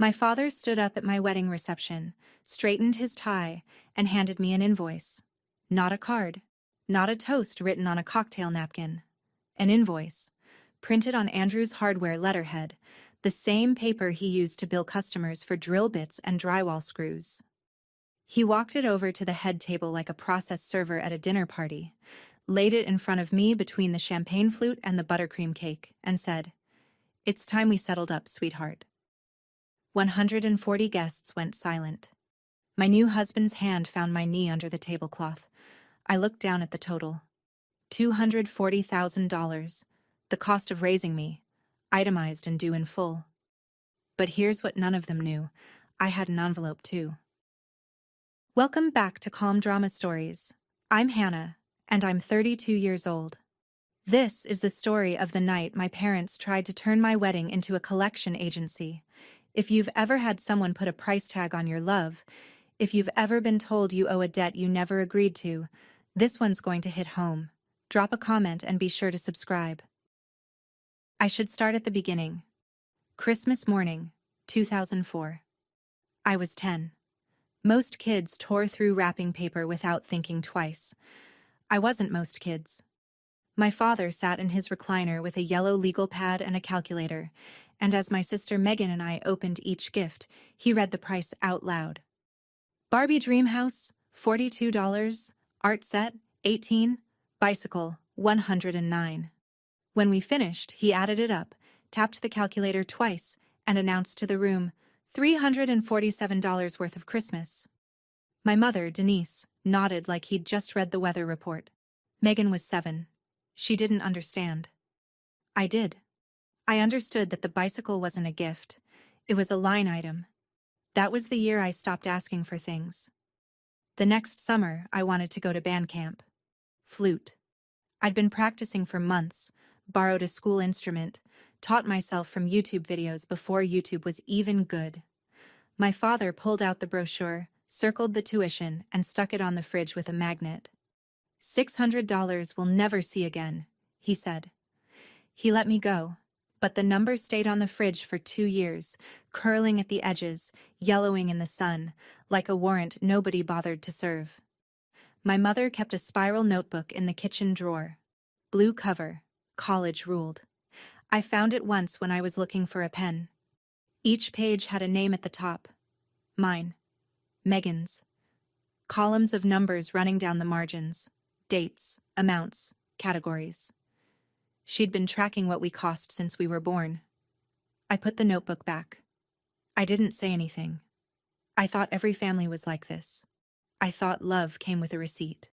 My father stood up at my wedding reception, straightened his tie, and handed me an invoice. Not a card, not a toast written on a cocktail napkin. An invoice, printed on Andrew's hardware letterhead, the same paper he used to bill customers for drill bits and drywall screws. He walked it over to the head table like a process server at a dinner party, laid it in front of me between the champagne flute and the buttercream cake, and said, "It's time we settled up, sweetheart." 140 guests went silent. My new husband's hand found my knee under the tablecloth. I looked down at the total. $240,000, the cost of raising me, itemized and due in full. But here's what none of them knew. I had an envelope too. Welcome back to Calm Drama Stories. I'm Hannah, and I'm 32 years old. This is the story of the night my parents tried to turn my wedding into a collection agency. If you've ever had someone put a price tag on your love, if you've ever been told you owe a debt you never agreed to, this one's going to hit home. Drop a comment and be sure to subscribe. I should start at the beginning. Christmas morning, 2004. I was 10. Most kids tore through wrapping paper without thinking twice. I wasn't most kids. My father sat in his recliner with a yellow legal pad and a calculator, and as my sister Megan and I opened each gift, he read the price out loud. Barbie Dream House, $42, art set, $18, bicycle, $109. When we finished, he added it up, tapped the calculator twice, and announced to the room, $347 worth of Christmas. My mother, Denise, nodded like he'd just read the weather report. Megan was 7. She didn't understand. I did. I understood that the bicycle wasn't a gift. It was a line item. That was the year I stopped asking for things. The next summer, I wanted to go to band camp. Flute. I'd been practicing for months, borrowed a school instrument, taught myself from YouTube videos before YouTube was even good. My father pulled out the brochure, circled the tuition, and stuck it on the fridge with a magnet. $600 we'll never see again, he said. He let me go, but the number stayed on the fridge for 2 years, curling at the edges, yellowing in the sun, like a warrant nobody bothered to serve. My mother kept a spiral notebook in the kitchen drawer. Blue cover, college ruled. I found it once when I was looking for a pen. Each page had a name at the top. Mine. Megan's. Columns of numbers running down the margins. Dates, amounts, categories. She'd been tracking what we cost since we were born. I put the notebook back. I didn't say anything. I thought every family was like this. I thought love came with a receipt.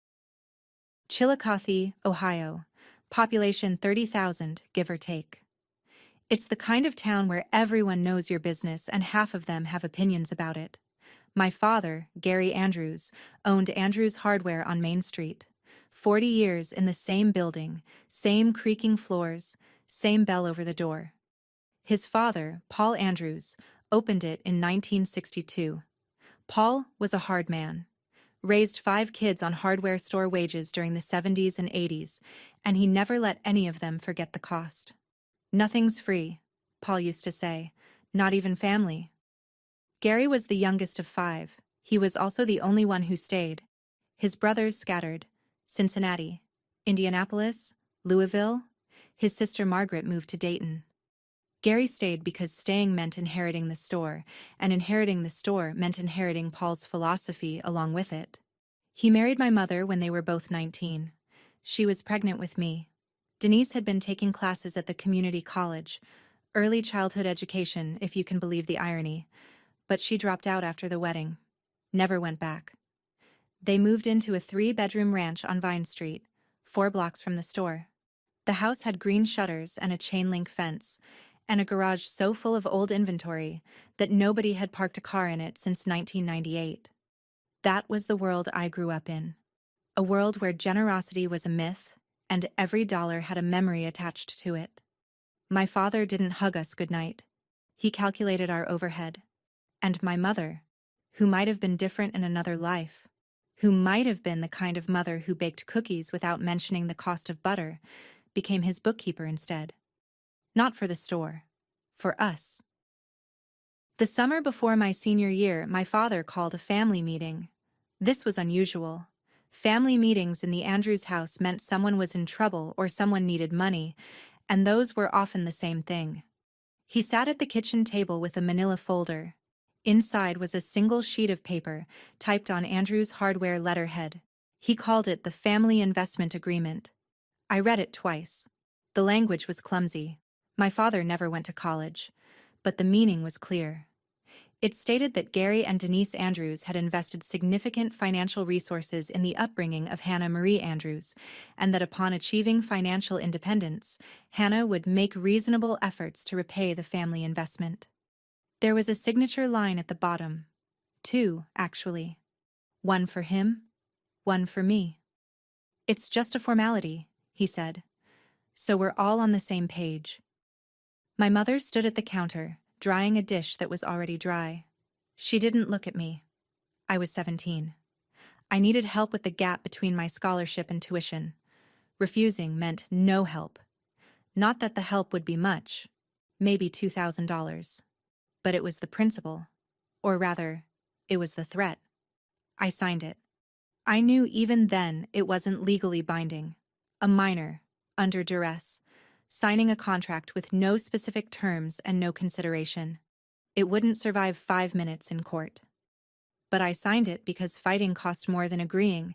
Chillicothe, Ohio. Population 30,000, give or take. It's the kind of town where everyone knows your business and half of them have opinions about it. My father, Gary Andrews, owned Andrews Hardware on Main Street. 40 years in the same building, same creaking floors, same bell over the door. His father, Paul Andrews, opened it in 1962. Paul was a hard man. Raised 5 kids on hardware store wages during the 70s and 80s, and he never let any of them forget the cost. Nothing's free, Paul used to say, not even family. Gary was the youngest of 5. He was also the only one who stayed. His brothers scattered. Cincinnati, Indianapolis, Louisville. His sister Margaret moved to Dayton. Gary stayed because staying meant inheriting the store, and inheriting the store meant inheriting Paul's philosophy along with it. He married my mother when they were both 19. She was pregnant with me. Denise had been taking classes at the community college, early childhood education, if you can believe the irony, but she dropped out after the wedding. Never went back. They moved into a 3-bedroom ranch on Vine Street, 4 blocks from the store. The house had green shutters and a chain-link fence, and a garage so full of old inventory that nobody had parked a car in it since 1998. That was the world I grew up in. A world where generosity was a myth, and every dollar had a memory attached to it. My father didn't hug us goodnight. He calculated our overhead. And my mother, who might have been different in another life, who might have been the kind of mother who baked cookies without mentioning the cost of butter, became his bookkeeper instead. Not for the store, for us. The summer before my senior year, my father called a family meeting. This was unusual. Family meetings in the Andrews house meant someone was in trouble or someone needed money, and those were often the same thing. He sat at the kitchen table with a manila folder. Inside was a single sheet of paper, typed on Andrew's hardware letterhead. He called it the Family Investment Agreement. I read it twice. The language was clumsy. My father never went to college, but the meaning was clear. It stated that Gary and Denise Andrews had invested significant financial resources in the upbringing of Hannah Marie Andrews, and that upon achieving financial independence, Hannah would make reasonable efforts to repay the family investment. There was a signature line at the bottom. 2, actually. 1 for him, 1 for me. "It's just a formality," he said. "So we're all on the same page." My mother stood at the counter, drying a dish that was already dry. She didn't look at me. I was 17. I needed help with the gap between my scholarship and tuition. Refusing meant no help. Not that the help would be much, maybe $2,000. But it was the principle. Or rather, it was the threat. I signed it. I knew even then it wasn't legally binding. A minor, under duress, signing a contract with no specific terms and no consideration. It wouldn't survive 5 minutes in court. But I signed it because fighting cost more than agreeing,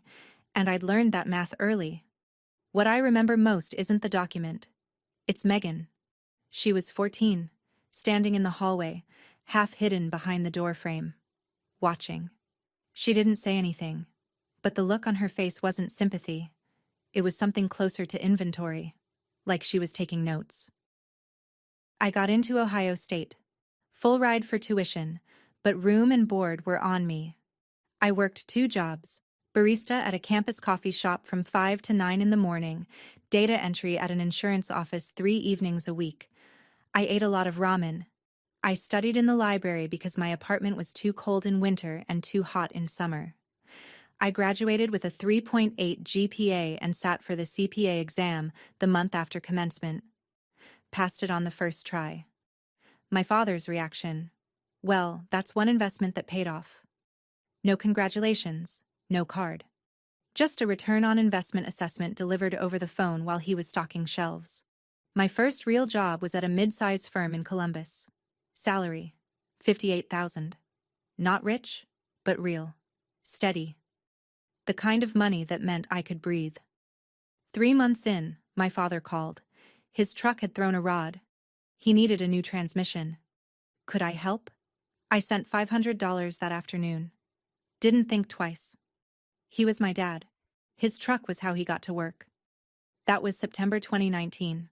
and I'd learned that math early. What I remember most isn't the document. It's Megan. She was 14, standing in the hallway, half hidden behind the door frame, watching. She didn't say anything, but the look on her face wasn't sympathy. It was something closer to inventory, like she was taking notes. I got into Ohio State. Full ride for tuition, but room and board were on me. I worked 2 jobs, barista at a campus coffee shop from 5 to 9 in the morning, data entry at an insurance office 3 evenings a week. I ate a lot of ramen. I studied in the library because my apartment was too cold in winter and too hot in summer. I graduated with a 3.8 GPA and sat for the CPA exam the month after commencement. Passed it on the first try. My father's reaction: "Well, that's one investment that paid off." No congratulations, no card. Just a return on investment assessment delivered over the phone while he was stocking shelves. My first real job was at a mid-size firm in Columbus. Salary: $58,000. Not rich, but real. Steady. The kind of money that meant I could breathe. 3 months in, my father called. His truck had thrown a rod. He needed a new transmission. Could I help? I sent $500 that afternoon. Didn't think twice. He was my dad. His truck was how he got to work. That was September 2019.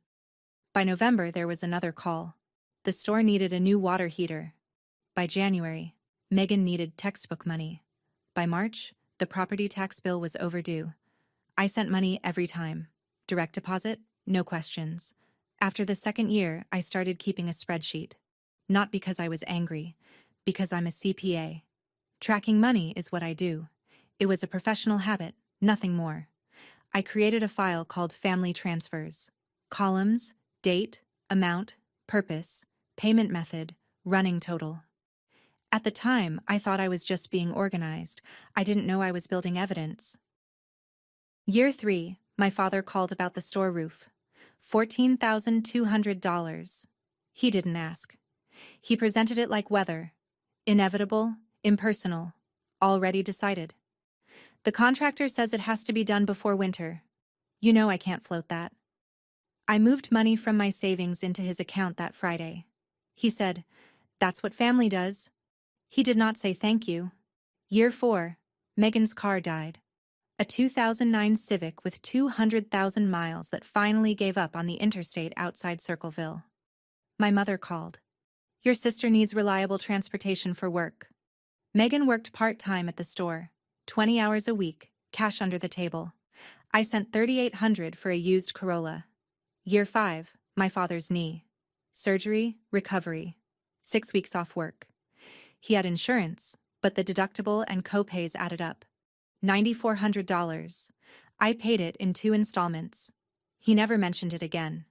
By November, there was another call. The store needed a new water heater. By January, Megan needed textbook money. By March, the property tax bill was overdue. I sent money every time. Direct deposit, no questions. After the second year, I started keeping a spreadsheet. Not because I was angry, because I'm a CPA. Tracking money is what I do. It was a professional habit, nothing more. I created a file called Family Transfers. Columns, date, amount, purpose, payment method, running total. At the time, I thought I was just being organized. I didn't know I was building evidence. Year 3, my father called about the store roof. $14,200. He didn't ask. He presented it like weather. Inevitable, impersonal, already decided. The contractor says it has to be done before winter. You know I can't float that. I moved money from my savings into his account that Friday. He said, "That's what family does." He did not say thank you. Year 4, Megan's car died. A 2009 Civic with 200,000 miles that finally gave up on the interstate outside Circleville. My mother called. "Your sister needs reliable transportation for work." Megan worked part-time at the store, 20 hours a week, cash under the table. I sent $3,800 for a used Corolla. Year 5, my father's knee. Surgery, recovery. 6 weeks off work. He had insurance, but the deductible and co-pays added up. $9,400. I paid it in 2 installments. He never mentioned it again.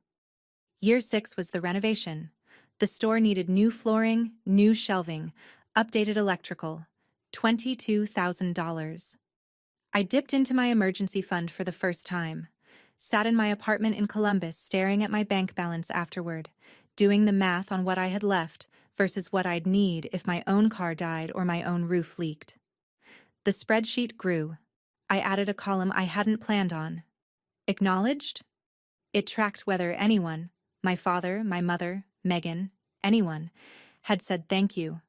Year 6 was the renovation. The store needed new flooring, new shelving, updated electrical. $22,000. I dipped into my emergency fund for the first time, sat in my apartment in Columbus staring at my bank balance afterward, doing the math on what I had left versus what I'd need if my own car died or my own roof leaked. The spreadsheet grew. I added a column I hadn't planned on. Acknowledged? It tracked whether anyone, my father, my mother, Megan, anyone, had said thank you,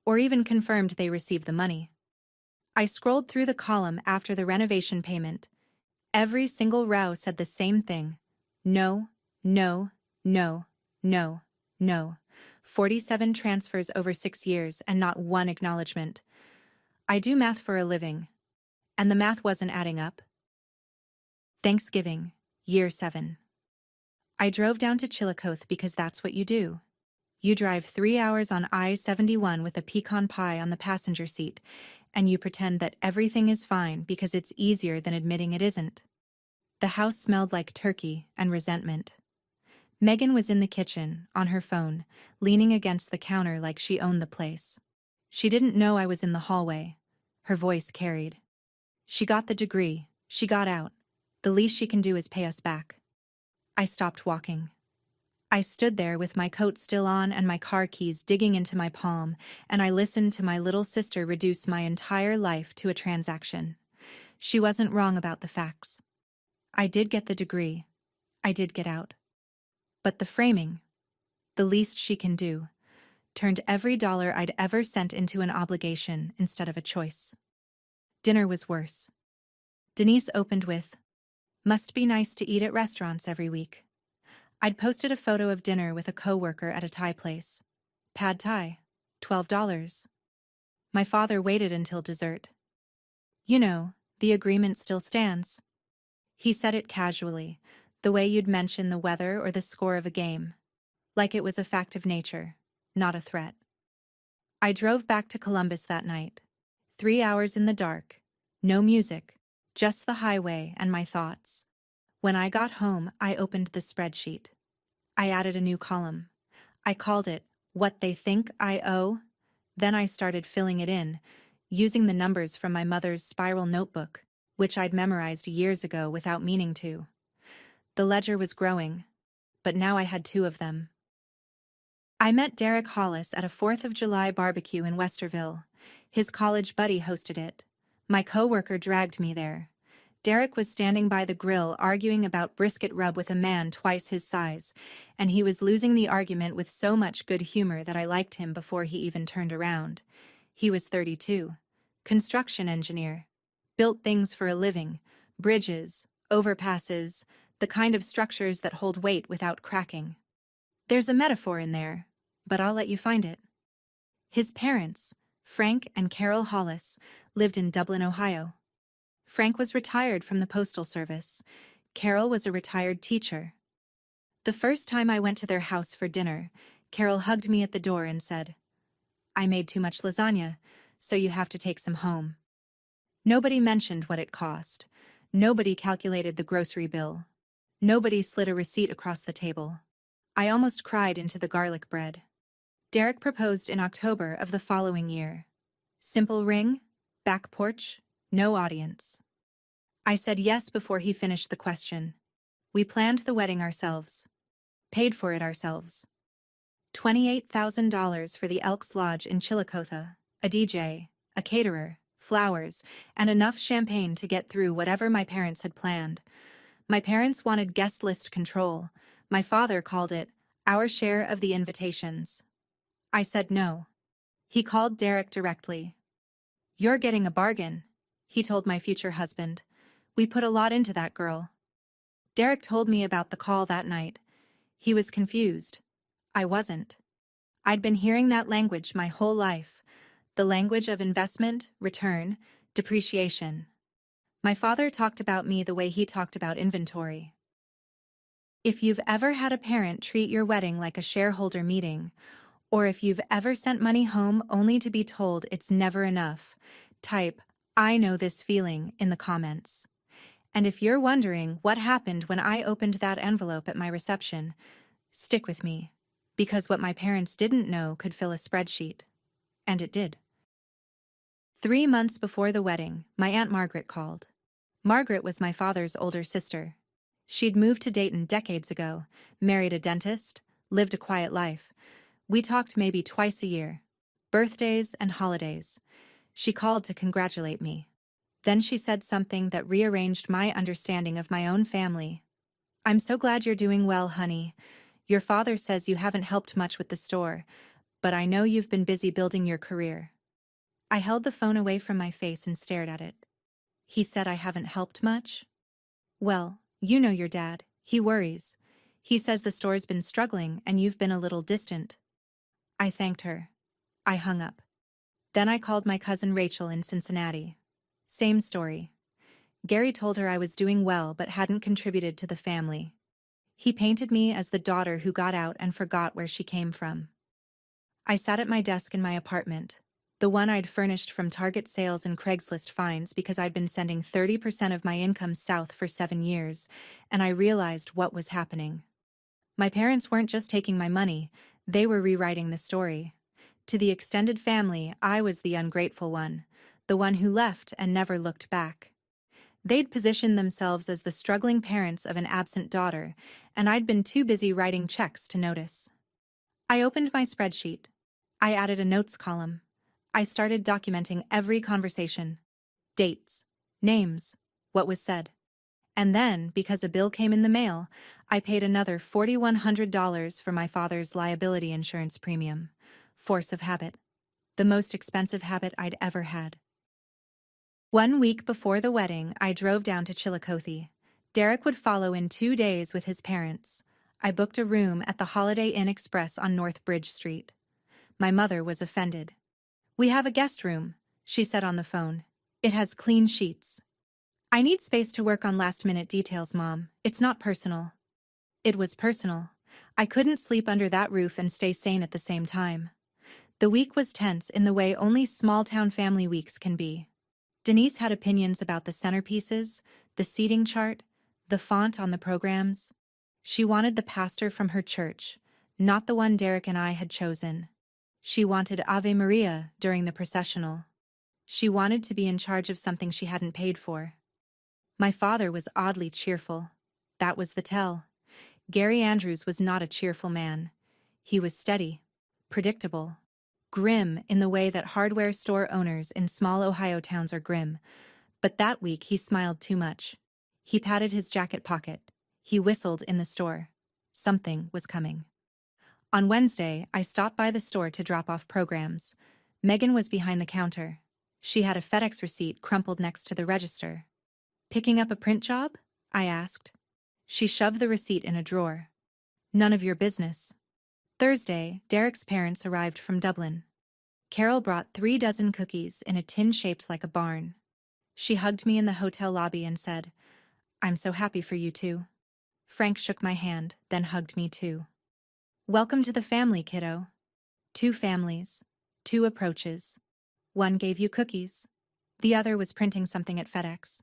or even confirmed they received the money. I scrolled through the column after the renovation payment. Every single row said the same thing. No, no, no, no, no. 47 transfers over 6 years and not one acknowledgement. I do math for a living, and the math wasn't adding up. Thanksgiving, year 7. I drove down to Chillicothe because that's what you do. You drive 3 hours on I-71 with a pecan pie on the passenger seat, and you pretend that everything is fine because it's easier than admitting it isn't. The house smelled like turkey and resentment. Megan was in the kitchen, on her phone, leaning against the counter like she owned the place. She didn't know I was in the hallway. Her voice carried. She got the degree. She got out. The least she can do is pay us back. I stopped walking. I stood there with my coat still on and my car keys digging into my palm, and I listened to my little sister reduce my entire life to a transaction. She wasn't wrong about the facts. I did get the degree. I did get out. But the framing, the least she can do, turned every dollar I'd ever sent into an obligation instead of a choice. Dinner was worse. Denise opened with, "Must be nice to eat at restaurants every week." I'd posted a photo of dinner with a coworker at a Thai place. Pad Thai, $12. My father waited until dessert. "You know, the agreement still stands." He said it casually, the way you'd mention the weather or the score of a game, like it was a fact of nature, not a threat. I drove back to Columbus that night. 3 hours in the dark, no music, just the highway and my thoughts. When I got home, I opened the spreadsheet. I added a new column. I called it, "What They Think I Owe." Then I started filling it in, using the numbers from my mother's spiral notebook, which I'd memorized years ago without meaning to. The ledger was growing, but now I had 2 of them. I met Derek Hollis at a 4th of July barbecue in Westerville. His college buddy hosted it. My coworker dragged me there. Derek was standing by the grill arguing about brisket rub with a man twice his size, and he was losing the argument with so much good humor that I liked him before he even turned around. He was 32. Construction engineer. Built things for a living. Bridges, overpasses, the kind of structures that hold weight without cracking. There's a metaphor in there, but I'll let you find it. His parents, Frank and Carol Hollis, lived in Dublin, Ohio. Frank was retired from the Postal Service. Carol was a retired teacher. The first time I went to their house for dinner, Carol hugged me at the door and said, "I made too much lasagna, so you have to take some home." Nobody mentioned what it cost. Nobody calculated the grocery bill. Nobody slid a receipt across the table. I almost cried into the garlic bread. Derek proposed in October of the following year. Simple ring, back porch, no audience. I said yes before he finished the question. We planned the wedding ourselves. Paid for it ourselves. $28,000 for the Elks Lodge in Chillicothe, a DJ, a caterer, flowers, and enough champagne to get through whatever my parents had planned. My parents wanted guest list control. My father called it our share of the invitations. I said no. He called Derek directly. "You're getting a bargain," he told my future husband. "We put a lot into that girl." Derek told me about the call that night. He was confused. I wasn't. I'd been hearing that language my whole life, the language of investment, return, depreciation. My father talked about me the way he talked about inventory. If you've ever had a parent treat your wedding like a shareholder meeting, or if you've ever sent money home only to be told it's never enough, type, "I know this feeling," in the comments. And if you're wondering what happened when I opened that envelope at my reception, stick with me. because what my parents didn't know could fill a spreadsheet. And it did. 3 months before the wedding, my Aunt Margaret called. Margaret was my father's older sister. She'd moved to Dayton decades ago, married a dentist, lived a quiet life. We talked maybe twice a year. Birthdays and holidays. She called to congratulate me. Then she said something that rearranged my understanding of my own family. "I'm so glad you're doing well, honey. Your father says you haven't helped much with the store, but I know you've been busy building your career." I held the phone away from my face and stared at it. He said I haven't helped much? Well, you know your dad. He worries. He says the store's been struggling and you've been a little distant. I thanked her. I hung up. Then I called my cousin Rachel in Cincinnati. Same story. Gary told her I was doing well but hadn't contributed to the family. He painted me as the daughter who got out and forgot where she came from. I sat at my desk in my apartment, the one I'd furnished from Target sales and Craigslist finds because I'd been sending 30% of my income south for 7 years, and I realized what was happening. My parents weren't just taking my money, they were rewriting the story. To the extended family, I was the ungrateful one, the one who left and never looked back. They'd positioned themselves as the struggling parents of an absent daughter, and I'd been too busy writing checks to notice. I opened my spreadsheet. I added a notes column. I started documenting every conversation. Dates, names, what was said. And then, because a bill came in the mail, I paid another $4,100 for my father's liability insurance premium. Force of habit. The most expensive habit I'd ever had. 1 week before the wedding, I drove down to Chillicothe. Derek would follow in 2 days with his parents. I booked a room at the Holiday Inn Express on North Bridge Street. My mother was offended. "We have a guest room," she said on the phone. "It has clean sheets." "I need space to work on last-minute details, Mom. It's not personal." It was personal. I couldn't sleep under that roof and stay sane at the same time. The week was tense in the way only small-town family weeks can be. Denise had opinions about the centerpieces, the seating chart, the font on the programs. She wanted the pastor from her church, not the one Derek and I had chosen. She wanted Ave Maria during the processional. She wanted to be in charge of something she hadn't paid for. My father was oddly cheerful. That was the tell. Gary Andrews was not a cheerful man. He was steady, predictable, grim in the way that hardware store owners in small Ohio towns are grim. But that week he smiled too much. He patted his jacket pocket. He whistled in the store. Something was coming. On Wednesday, I stopped by the store to drop off programs. Megan was behind the counter. She had a FedEx receipt crumpled next to the register. "Picking up a print job?" I asked. She shoved the receipt in a drawer. "None of your business." Thursday, Derek's parents arrived from Dublin. Carol brought 3 dozen cookies in a tin shaped like a barn. She hugged me in the hotel lobby and said, "I'm so happy for you too." Frank shook my hand, then hugged me too. "Welcome to the family, kiddo." 2 families, 2 approaches. One gave you cookies. The other was printing something at FedEx.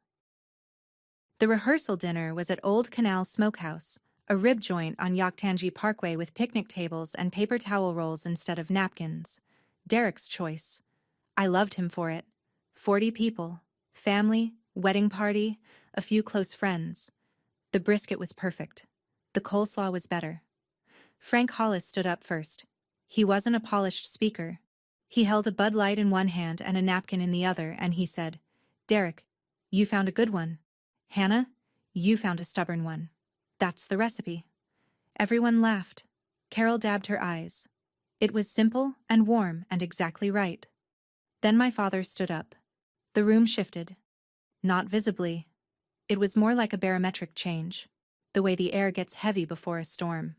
The rehearsal dinner was at Old Canal Smokehouse, a rib joint on Yaktangi Parkway with picnic tables and paper towel rolls instead of napkins. Derek's choice. I loved him for it. 40 people, family, wedding party, a few close friends. The brisket was perfect. The coleslaw was better. Frank Hollis stood up first. He wasn't a polished speaker. He held a Bud Light in one hand and a napkin in the other, and he said, "Derek, you found a good one. Hannah, you found a stubborn one. That's the recipe." Everyone laughed. Carol dabbed her eyes. It was simple and warm and exactly right. Then my father stood up. The room shifted. Not visibly. It was more like a barometric change, the way the air gets heavy before a storm.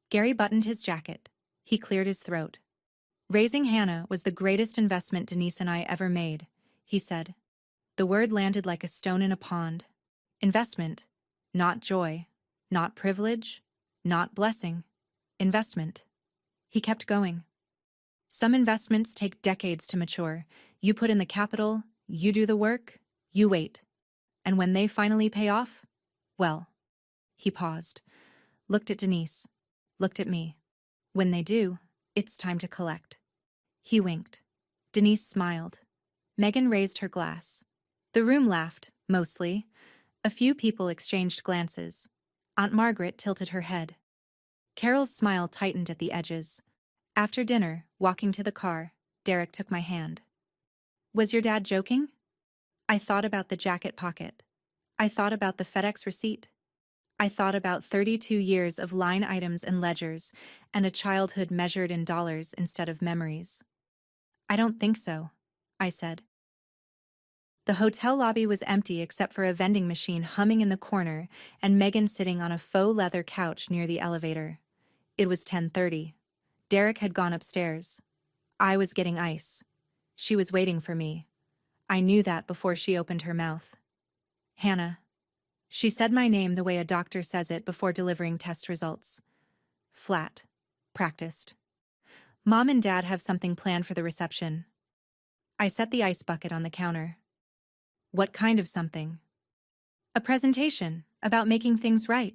Gary buttoned his jacket. He cleared his throat. "Raising Hannah was the greatest investment Denise and I ever made," he said. The word landed like a stone in a pond. Investment, not joy, not privilege, not blessing. Investment. He kept going. "Some investments take decades to mature. You put in the capital, you do the work, you wait. And when they finally pay off, well." He paused, looked at Denise, looked at me. When they do, it's time to collect. He winked. Denise smiled. Megan raised her glass. The room laughed, mostly. A few people exchanged glances. Aunt Margaret tilted her head. Carol's smile tightened at the edges. After dinner, walking to the car, Derek took my hand. Was your dad joking? I thought about the jacket pocket. I thought about the FedEx receipt. I thought about 32 years of line items and ledgers, and a childhood measured in dollars instead of memories. I don't think so, I said. The hotel lobby was empty except for a vending machine humming in the corner and Megan sitting on a faux leather couch near the elevator. It was 10:30. Derek had gone upstairs. I was getting ice. She was waiting for me. I knew that before she opened her mouth. Hannah. She said my name the way a doctor says it before delivering test results. Flat. Practiced. Mom and Dad have something planned for the reception. I set the ice bucket on the counter. What kind of something? A presentation about making things right.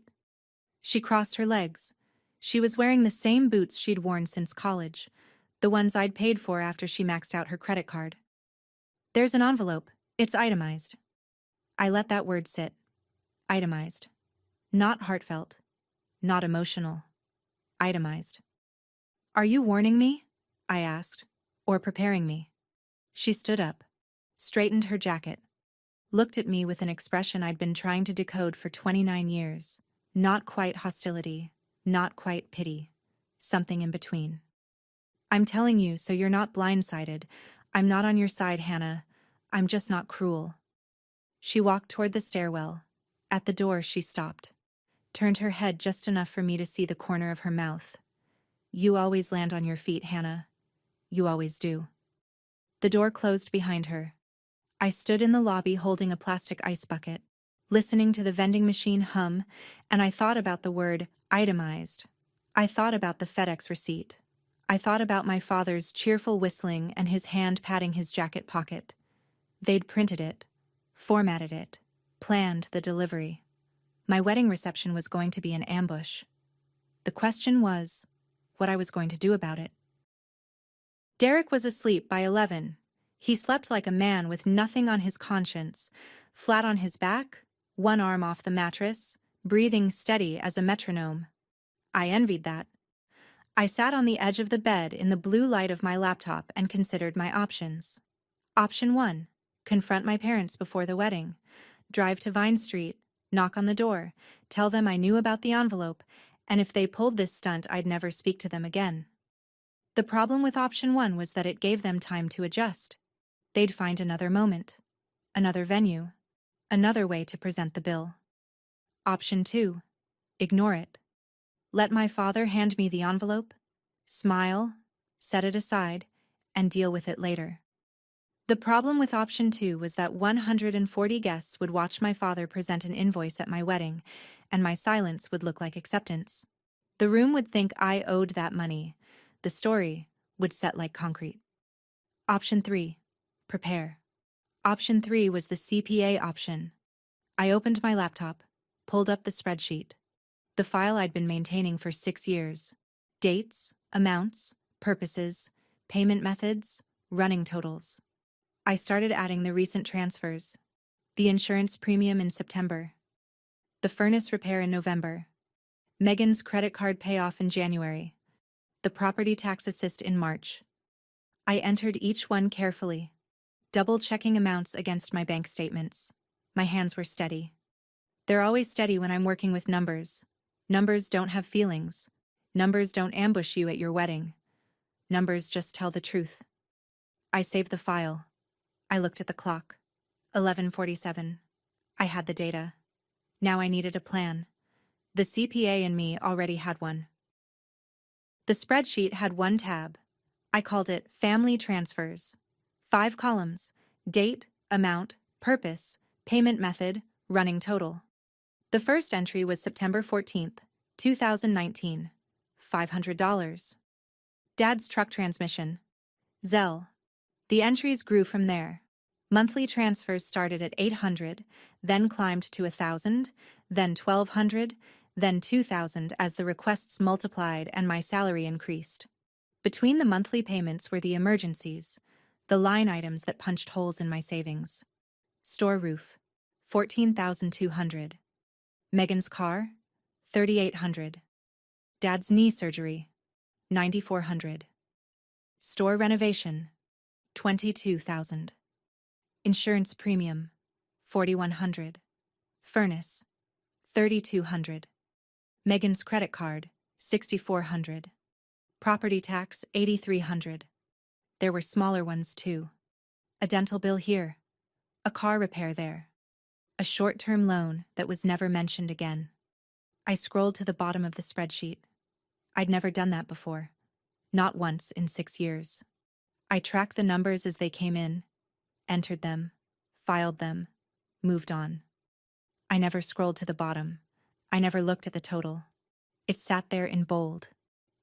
She crossed her legs. She was wearing the same boots she'd worn since college, the ones I'd paid for after she maxed out her credit card. There's an envelope. It's itemized. I let that word sit. Itemized. Not heartfelt. Not emotional. Itemized. Are you warning me? I asked. Or preparing me? She stood up, straightened her jacket, looked at me with an expression I'd been trying to decode for 29 years. Not quite hostility, not quite pity. Something in between. I'm telling you so you're not blindsided. I'm not on your side, Hannah. I'm just not cruel. She walked toward the stairwell. At the door, she stopped, turned her head just enough for me to see the corner of her mouth. You always land on your feet, Hannah. You always do. The door closed behind her. I stood in the lobby holding a plastic ice bucket, listening to the vending machine hum, and I thought about the word itemized. I thought about the FedEx receipt. I thought about my father's cheerful whistling and his hand patting his jacket pocket. They'd printed it, formatted it, planned the delivery. My wedding reception was going to be an ambush. The question was, what I was going to do about it. Derek was asleep by 11. He slept like a man with nothing on his conscience, flat on his back, one arm off the mattress, breathing steady as a metronome. I envied that. I sat on the edge of the bed in the blue light of my laptop and considered my options. Option 1, confront my parents before the wedding, drive to Vine Street, knock on the door, tell them I knew about the envelope, and if they pulled this stunt, I'd never speak to them again. The problem with option 1 was that it gave them time to adjust. They'd find another moment, another venue, another way to present the bill. Option 2, ignore it. Let my father hand me the envelope, smile, set it aside, and deal with it later. The problem with option 2 was that 140 guests would watch my father present an invoice at my wedding, and my silence would look like acceptance. The room would think I owed that money. The story would set like concrete. Option 3, prepare. Option 3 was the CPA option. I opened my laptop, pulled up the spreadsheet, the file I'd been maintaining for 6 years. Dates, amounts, purposes, payment methods, running totals. I started adding the recent transfers, the insurance premium in September, the furnace repair in November, Megan's credit card payoff in January, the property tax assist in March. I entered each one carefully, double-checking amounts against my bank statements. My hands were steady. They're always steady when I'm working with numbers. Numbers don't have feelings. Numbers don't ambush you at your wedding. Numbers just tell the truth. I saved the file. I looked at the clock. 11:47. I had the data. Now I needed a plan. The CPA in me already had one. The spreadsheet had one tab. I called it Family Transfers. 5 columns: date, amount, purpose, payment method, running total. The first entry was September 14th, 2019. $500. Dad's truck transmission. Zelle. The entries grew from there. Monthly transfers started at $800, then climbed to $1,000, then $1,200, then 2,000 as the requests multiplied and my salary increased. Between the monthly payments were the emergencies, the line items that punched holes in my savings. Store roof, 14,200. Megan's car, 3,800. Dad's knee surgery, 9,400. Store renovation, 22,000. Insurance premium, 4,100. Furnace, 3,200. Megan's credit card, 6,400. Property tax, 8,300. There were smaller ones too. A dental bill here. A car repair there. A short-term loan that was never mentioned again. I scrolled to the bottom of the spreadsheet. I'd never done that before. Not once in 6 years. I tracked the numbers as they came in, entered them, filed them, moved on. I never scrolled to the bottom. I never looked at the total. It sat there in bold,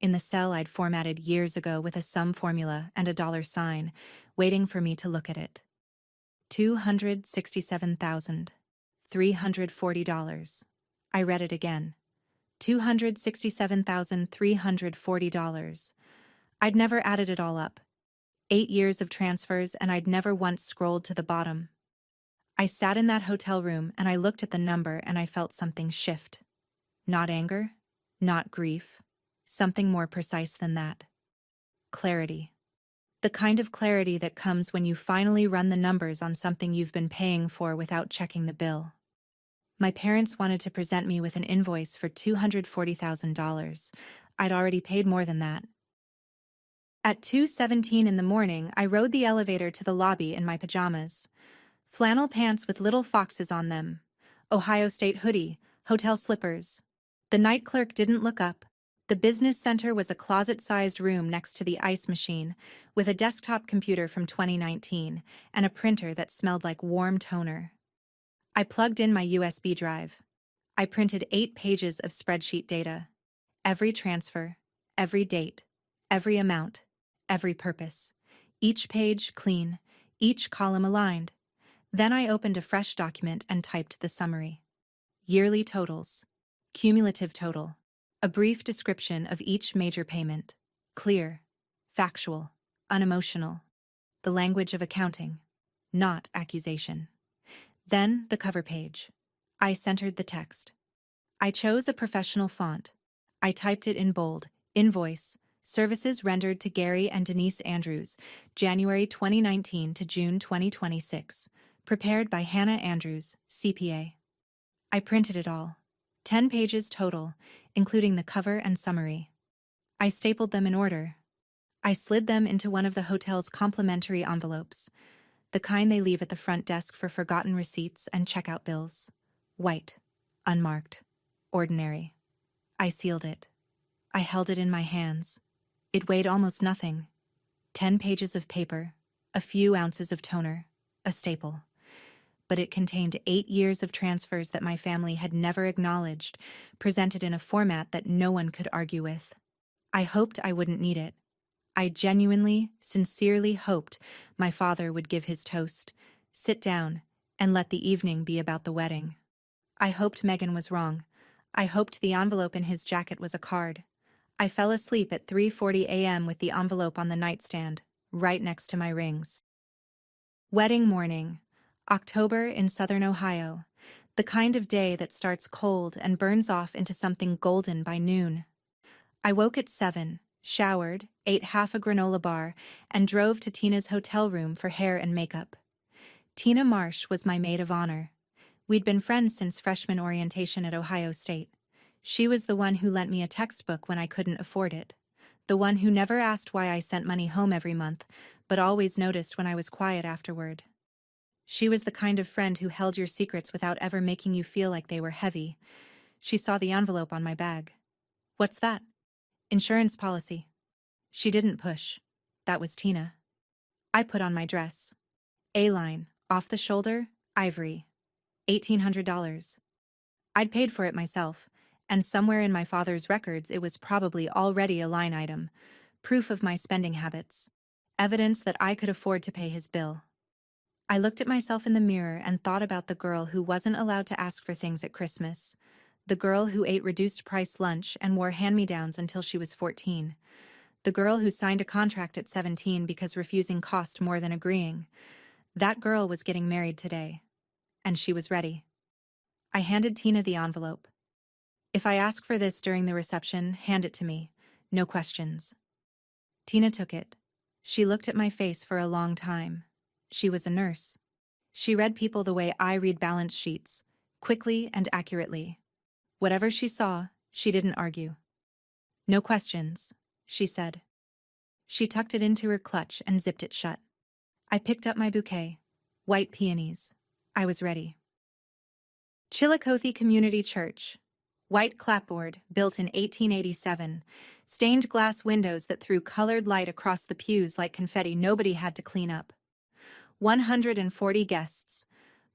in the cell I'd formatted years ago with a sum formula and a dollar sign, waiting for me to look at it. $267,340. I read it again. $267,340. I'd never added it all up. 8 years of transfers, and I'd never once scrolled to the bottom. I sat in that hotel room and I looked at the number and I felt something shift. Not anger, not grief, something more precise than that. Clarity. The kind of clarity that comes when you finally run the numbers on something you've been paying for without checking the bill. My parents wanted to present me with an invoice for $240,000. I'd already paid more than that. At 2:17 in the morning, I rode the elevator to the lobby in my pajamas. Flannel pants with little foxes on them. Ohio State hoodie, hotel slippers. The night clerk didn't look up. The business center was a closet-sized room next to the ice machine, with a desktop computer from 2019 and a printer that smelled like warm toner. I plugged in my USB drive. I printed 8 pages of spreadsheet data. Every transfer, every date, every amount, every purpose. Each page clean, each column aligned. Then I opened a fresh document and typed the summary. Yearly totals. Cumulative total. A brief description of each major payment. Clear, factual, unemotional. The language of accounting, not accusation. Then the cover page. I centered the text. I chose a professional font. I typed it in bold. Invoice. Services rendered to Gary and Denise Andrews, January 2019 to June 2026. Prepared by Hannah Andrews, CPA. I printed it all. 10 pages total, including the cover and summary. I stapled them in order. I slid them into one of the hotel's complimentary envelopes, the kind they leave at the front desk for forgotten receipts and checkout bills. White, unmarked, ordinary. I sealed it. I held it in my hands. It weighed almost nothing. 10 pages of paper, a few ounces of toner, a staple. But it contained 8 years of transfers that my family had never acknowledged, presented in a format that no one could argue with. I hoped I wouldn't need it. I genuinely, sincerely hoped my father would give his toast, sit down, and let the evening be about the wedding. I hoped Megan was wrong. I hoped the envelope in his jacket was a card. I fell asleep at 3:40 a.m. with the envelope on the nightstand, right next to my rings. Wedding morning. October in southern Ohio, the kind of day that starts cold and burns off into something golden by noon. I woke at 7, showered, ate half a granola bar, and drove to Tina's hotel room for hair and makeup. Tina Marsh was my maid of honor. We'd been friends since freshman orientation at Ohio State. She was the one who lent me a textbook when I couldn't afford it. The one who never asked why I sent money home every month, but always noticed when I was quiet afterward. She was the kind of friend who held your secrets without ever making you feel like they were heavy. She saw the envelope on my bag. What's that? Insurance policy. She didn't push. That was Tina. I put on my dress. A-line, off the shoulder, ivory. $1,800. I'd paid for it myself, and somewhere in my father's records it was probably already a line item, proof of my spending habits, evidence that I could afford to pay his bill. I looked at myself in the mirror and thought about the girl who wasn't allowed to ask for things at Christmas, The girl who ate reduced-price lunch and wore hand-me-downs until she was 14. The girl who signed a contract at 17 because refusing cost more than agreeing. That girl was getting married today. And she was ready. I handed Tina the envelope. If I ask for this during the reception, hand it to me. No questions. Tina took it. She looked at my face for a long time. She was a nurse. She read people the way I read balance sheets, quickly and accurately. Whatever she saw, she didn't argue. No questions, she said. She tucked it into her clutch and zipped it shut. I picked up my bouquet. White peonies. I was ready. Chillicothe Community Church. White clapboard, built in 1887. Stained glass windows that threw colored light across the pews like confetti nobody had to clean up. 140 guests.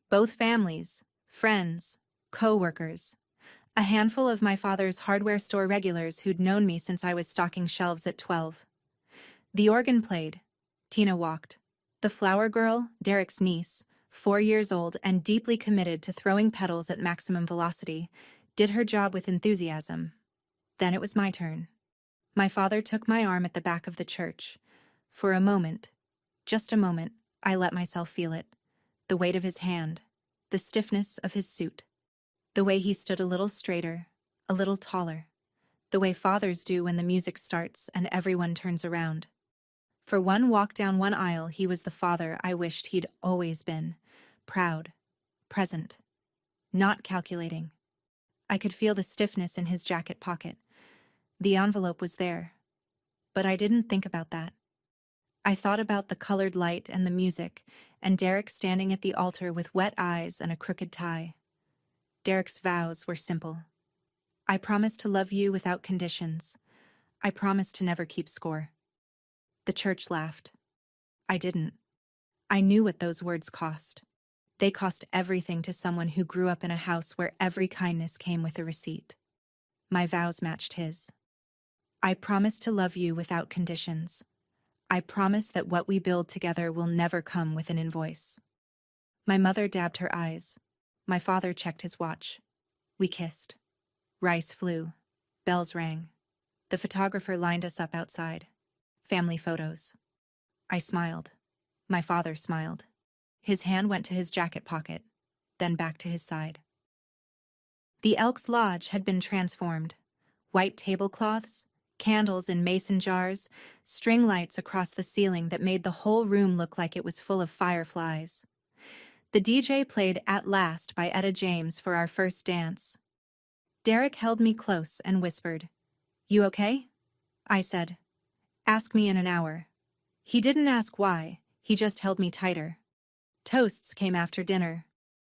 Both families, friends, co-workers. A handful of my father's hardware store regulars who'd known me since I was stocking shelves at 12. The organ played. Tina walked. The flower girl, Derek's niece, 4 years old and deeply committed to throwing pedals at maximum velocity, did her job with enthusiasm. Then it was my turn. My father took my arm at the back of the church. For a moment, just a moment, I let myself feel it. The weight of his hand, the stiffness of his suit. The way he stood a little straighter, a little taller. The way fathers do when the music starts and everyone turns around. For one walk down one aisle, he was the father I wished he'd always been. Proud, present, not calculating. I could feel the stiffness in his jacket pocket. The envelope was there. But I didn't think about that. I thought about the colored light and the music, and Derek standing at the altar with wet eyes and a crooked tie. Derek's vows were simple. I promise to love you without conditions. I promise to never keep score. The church laughed. I didn't. I knew what those words cost. They cost everything to someone who grew up in a house where every kindness came with a receipt. My vows matched his. I promise to love you without conditions. I promise that what we build together will never come with an invoice. My mother dabbed her eyes. My father checked his watch. We kissed. Rice flew. Bells rang. The photographer lined us up outside. Family photos. I smiled. My father smiled. His hand went to his jacket pocket, then back to his side. The Elks Lodge had been transformed. White tablecloths, candles in mason jars, string lights across the ceiling that made the whole room look like it was full of fireflies. The DJ played At Last by Etta James for our first dance. Derek held me close and whispered, "You okay?" I said, "Ask me in an hour." He didn't ask why, he just held me tighter. Toasts came after dinner.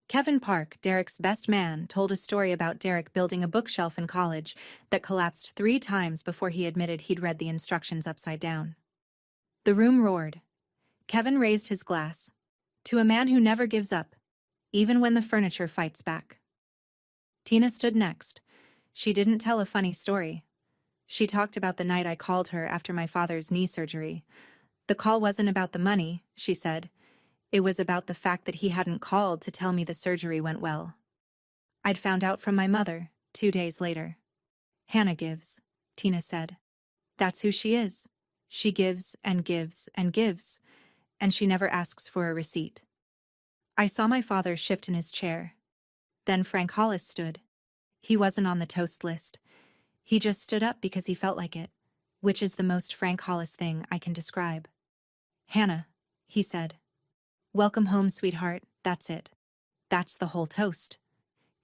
Kevin Park, Derek's best man, told a story about Derek building a bookshelf in college that collapsed 3 times before he admitted he'd read the instructions upside down. The room roared. Kevin raised his glass. To a man who never gives up, even when the furniture fights back. Tina stood next. She didn't tell a funny story. She talked about the night I called her after my father's knee surgery. The call wasn't about the money, she said. It was about the fact that he hadn't called to tell me the surgery went well. I'd found out from my mother 2 days later. Hannah gives, Tina said. That's who she is. She gives and gives and gives, and she never asks for a receipt. I saw my father shift in his chair. Then Frank Hollis stood. He wasn't on the toast list. He just stood up because he felt like it, which is the most Frank Hollis thing I can describe. "Hannah," he said. "Welcome home, sweetheart, that's it. That's the whole toast."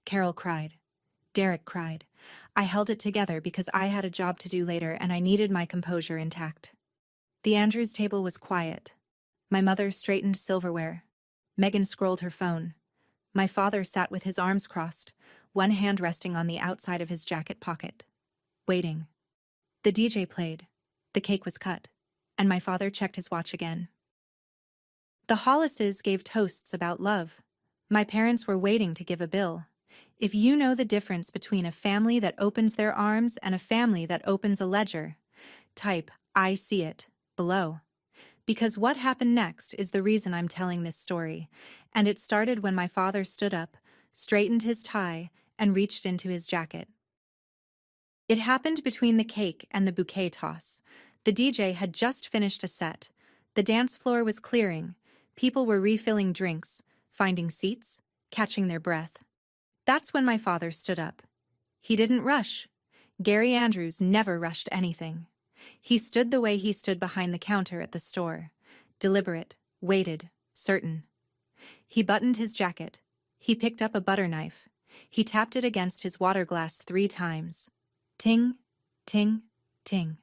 Carol cried. Derek cried. I held it together because I had a job to do later and I needed my composure intact. The Andrews table was quiet. My mother straightened silverware. Megan scrolled her phone. My father sat with his arms crossed, one hand resting on the outside of his jacket pocket. Waiting. The DJ played. The cake was cut. And my father checked his watch again. The Hollises gave toasts about love. My parents were waiting to give a bill. If you know the difference between a family that opens their arms and a family that opens a ledger, type "I see it" below. Because what happened next is the reason I'm telling this story, and it started when my father stood up, straightened his tie, and reached into his jacket. It happened between the cake and the bouquet toss. The DJ had just finished a set. The dance floor was clearing. People were refilling drinks, finding seats, catching their breath. That's when my father stood up. He didn't rush. Gary Andrews never rushed anything. He stood the way he stood behind the counter at the store. Deliberate, weighted, certain. He buttoned his jacket. He picked up a butter knife. He tapped it against his water glass 3 times. Ting, ting, ting.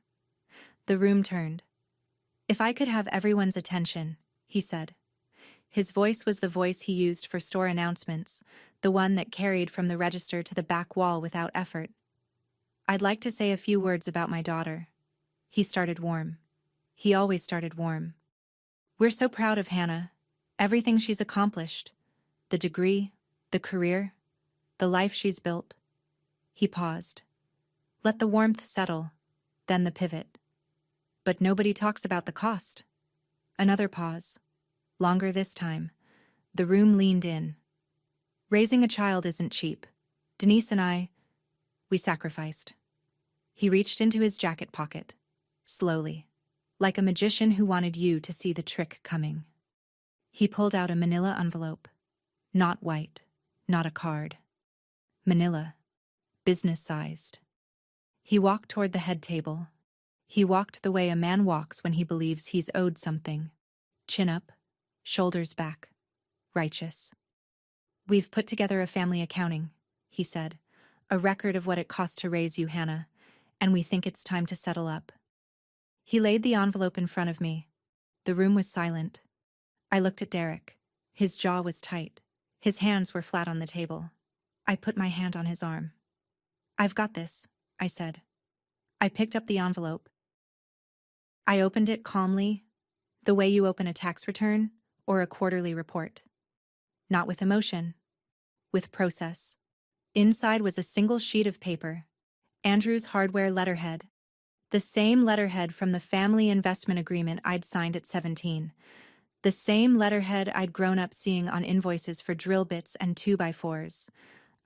The room turned. "If I could have everyone's attention," he said. His voice was the voice he used for store announcements, the one that carried from the register to the back wall without effort. "I'd like to say a few words about my daughter." He started warm. He always started warm. "We're so proud of Hannah. Everything she's accomplished. The degree, the career, the life she's built." He paused. Let the warmth settle, then the pivot. "But nobody talks about the cost." Another pause. Longer this time. The room leaned in. "Raising a child isn't cheap. Denise and we sacrificed." He reached into his jacket pocket. Slowly. Like a magician who wanted you to see the trick coming. He pulled out a manila envelope. Not white. Not a card. Manila. Business-sized. He walked toward the head table. He walked the way a man walks when he believes he's owed something. Chin up, shoulders back. Righteous. "We've put together a family accounting," he said. "A record of what it cost to raise you, Hannah. And we think it's time to settle up." He laid the envelope in front of me. The room was silent. I looked at Derek. His jaw was tight. His hands were flat on the table. I put my hand on his arm. "I've got this," I said. I picked up the envelope. I opened it calmly, the way you open a tax return or a quarterly report. Not with emotion, with process. Inside was a single sheet of paper. Andrew's Hardware letterhead. The same letterhead from the family investment agreement I'd signed at 17. The same letterhead I'd grown up seeing on invoices for drill bits and 2x4s.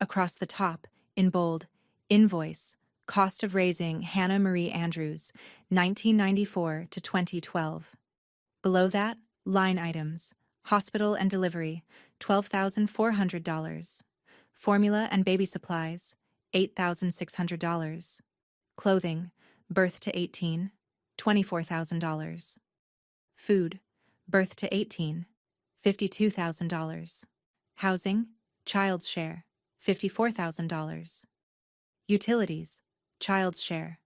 Across the top, in bold, invoice, cost of raising Hannah Marie Andrews, 1994 to 2012. Below that, line items, hospital and delivery, $12,400. Formula and baby supplies, $8,600. Clothing, birth to 18, $24,000. Food, birth to 18, $52,000. Housing, child's share, $54,000. Utilities, child's share,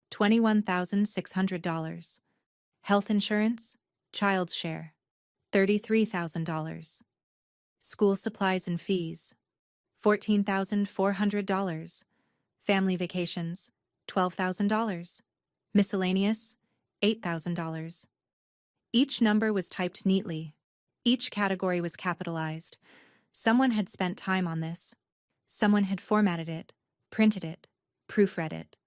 $21,600. Health insurance, child's share, $33,000. School supplies and fees, $14,400. Family vacations, $12,000. Miscellaneous, $8,000. Each number was typed neatly. Each category was capitalized. Someone had spent time on this. Someone had formatted it, printed it, proofread it.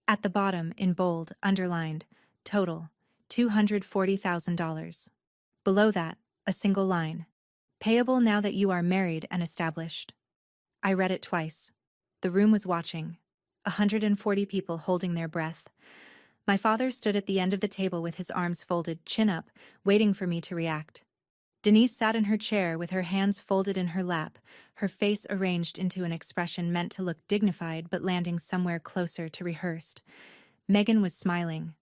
At the bottom, in bold, underlined, total, $240,000. Below that, a single line, payable now that you are married and established. I read it twice. The room was watching. 140 people holding their breath. My father stood at the end of the table with his arms folded, chin up, waiting for me to react. Denise sat in her chair with her hands folded in her lap, her face arranged into an expression meant to look dignified but landing somewhere closer to rehearsed. Megan was smiling.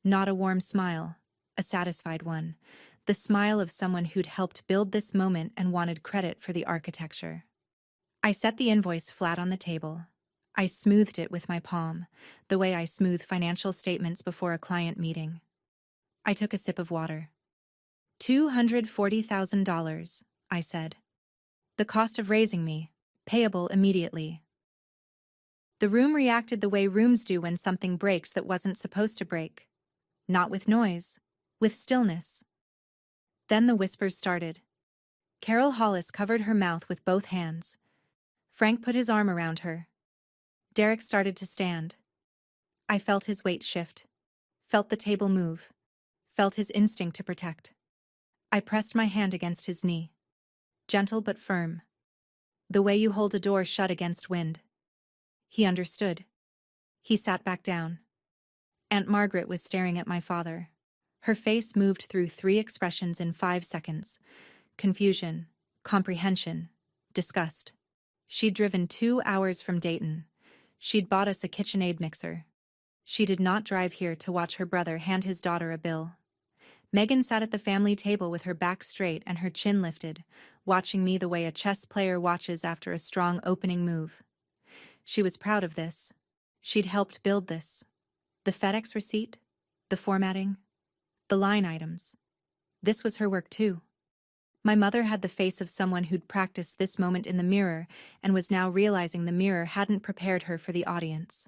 Not a warm smile, a satisfied one. The smile of someone who'd helped build this moment and wanted credit for the architecture. I set the invoice flat on the table. I smoothed it with my palm, the way I smooth financial statements before a client meeting. I took a sip of water. $240,000, I said. The cost of raising me, payable immediately. The room reacted the way rooms do when something breaks that wasn't supposed to break. Not with noise, with stillness. Then the whispers started. Carol Hollis covered her mouth with both hands. Frank put his arm around her. Derek started to stand. I felt his weight shift, felt the table move, felt his instinct to protect. I pressed my hand against his knee. Gentle but firm. The way you hold a door shut against wind. He understood. He sat back down. Aunt Margaret was staring at my father. Her face moved through 3 expressions in 5 seconds: confusion, comprehension, disgust. She'd driven 2 hours from Dayton. She'd bought us a KitchenAid mixer. She did not drive here to watch her brother hand his daughter a bill. Megan sat at the family table with her back straight and her chin lifted, watching me the way a chess player watches after a strong opening move. She was proud of this. She'd helped build this. The FedEx receipt, the formatting, the line items. This was her work too. My mother had the face of someone who'd practiced this moment in the mirror and was now realizing the mirror hadn't prepared her for the audience.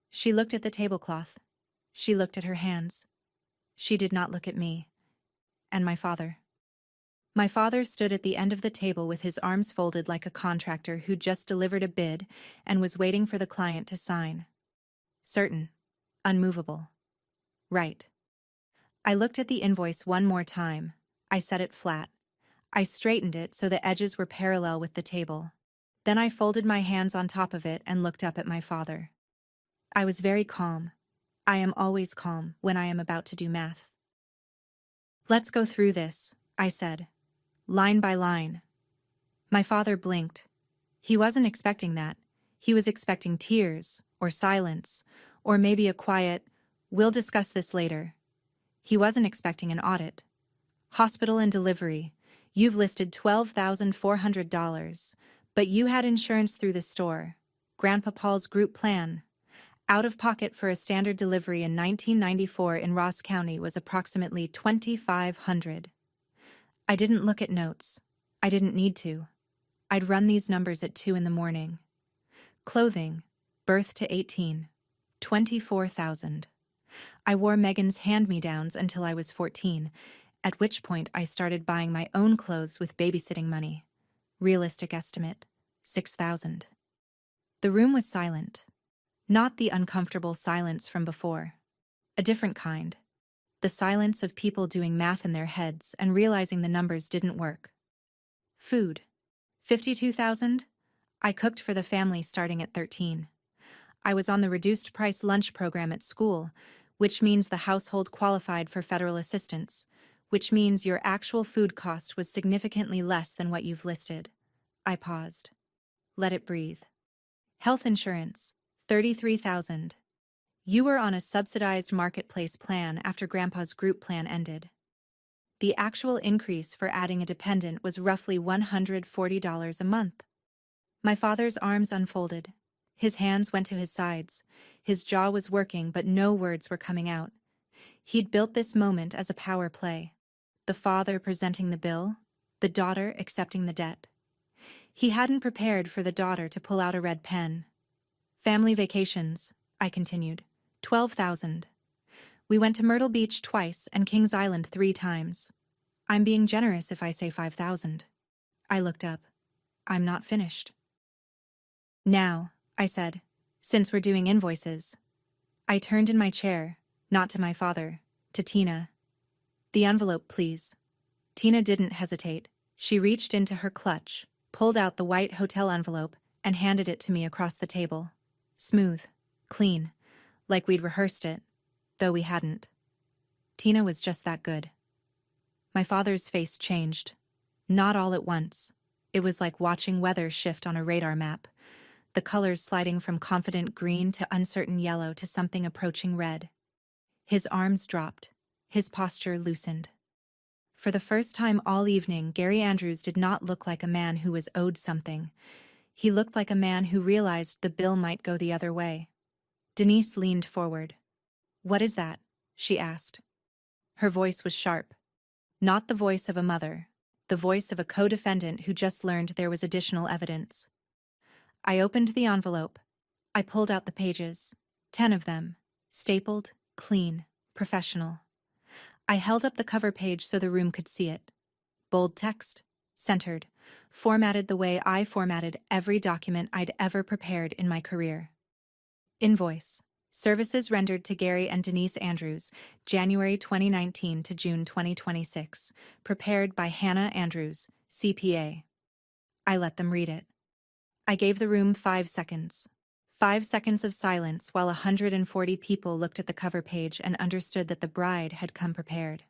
She looked at the tablecloth. She looked at her hands. She did not look at me. And my father. My father stood at the end of the table with his arms folded like a contractor who'd just delivered a bid and was waiting for the client to sign. Certain. Unmovable. Right. I looked at the invoice one more time. I set it flat. I straightened it so the edges were parallel with the table. Then I folded my hands on top of it and looked up at my father. I was very calm. I am always calm when I am about to do math. Let's go through this, I said. Line by line. My father blinked. He wasn't expecting that. He was expecting tears, or silence, or maybe a quiet, "We'll discuss this later." He wasn't expecting an audit. Hospital and delivery. You've listed $12,400, but you had insurance through the store. Grandpa Paul's group plan. Out of pocket for a standard delivery in 1994 in Ross County was approximately $2,500. I didn't look at notes. I didn't need to. I'd run these numbers at 2 in the morning. Clothing, birth to 18, 24,000. I wore Megan's hand-me-downs until I was 14, at which point I started buying my own clothes with babysitting money. Realistic estimate, 6,000. The room was silent. Not the uncomfortable silence from before. A different kind. The silence of people doing math in their heads and realizing the numbers didn't work. Food. 52,000? I cooked for the family starting at 13. I was on the reduced price lunch program at school, which means the household qualified for federal assistance, which means your actual food cost was significantly less than what you've listed. I paused. Let it breathe. Health insurance, 33,000. You were on a subsidized marketplace plan after Grandpa's group plan ended. The actual increase for adding a dependent was roughly $140 a month. My father's arms unfolded. His hands went to his sides. His jaw was working, but no words were coming out. He'd built this moment as a power play. The father presenting the bill, the daughter accepting the debt. He hadn't prepared for the daughter to pull out a red pen. Family vacations, I continued, 12,000. We went to Myrtle Beach twice and Kings Island 3 times. I'm being generous if I say 5,000. I looked up. I'm not finished. Now, I said, since we're doing invoices. I turned in my chair, not to my father, to Tina. The envelope, please. Tina didn't hesitate. She reached into her clutch, pulled out the white hotel envelope, and handed it to me across the table. Smooth, clean, like we'd rehearsed it, though we hadn't. Tina was just that good. My father's face changed. Not all at once. It was like watching weather shift on a radar map, the colors sliding from confident green to uncertain yellow to something approaching red. His arms dropped. His posture loosened. For the first time all evening, Gary Andrews did not look like a man who was owed something. He looked like a man who realized the bill might go the other way. Denise leaned forward. "What is that?" she asked. Her voice was sharp. Not the voice of a mother, the voice of a co-defendant who just learned there was additional evidence. I opened the envelope. I pulled out the pages, 10 of them, stapled, clean, professional. I held up the cover page so the room could see it. Bold text, centered, formatted the way I formatted every document I'd ever prepared in my career. Invoice. Services rendered to Gary and Denise Andrews, January 2019 to June 2026. Prepared by Hannah Andrews, CPA. I let them read it. I gave the room 5 seconds. 5 seconds of silence while 140 people looked at the cover page and understood that the bride had come prepared.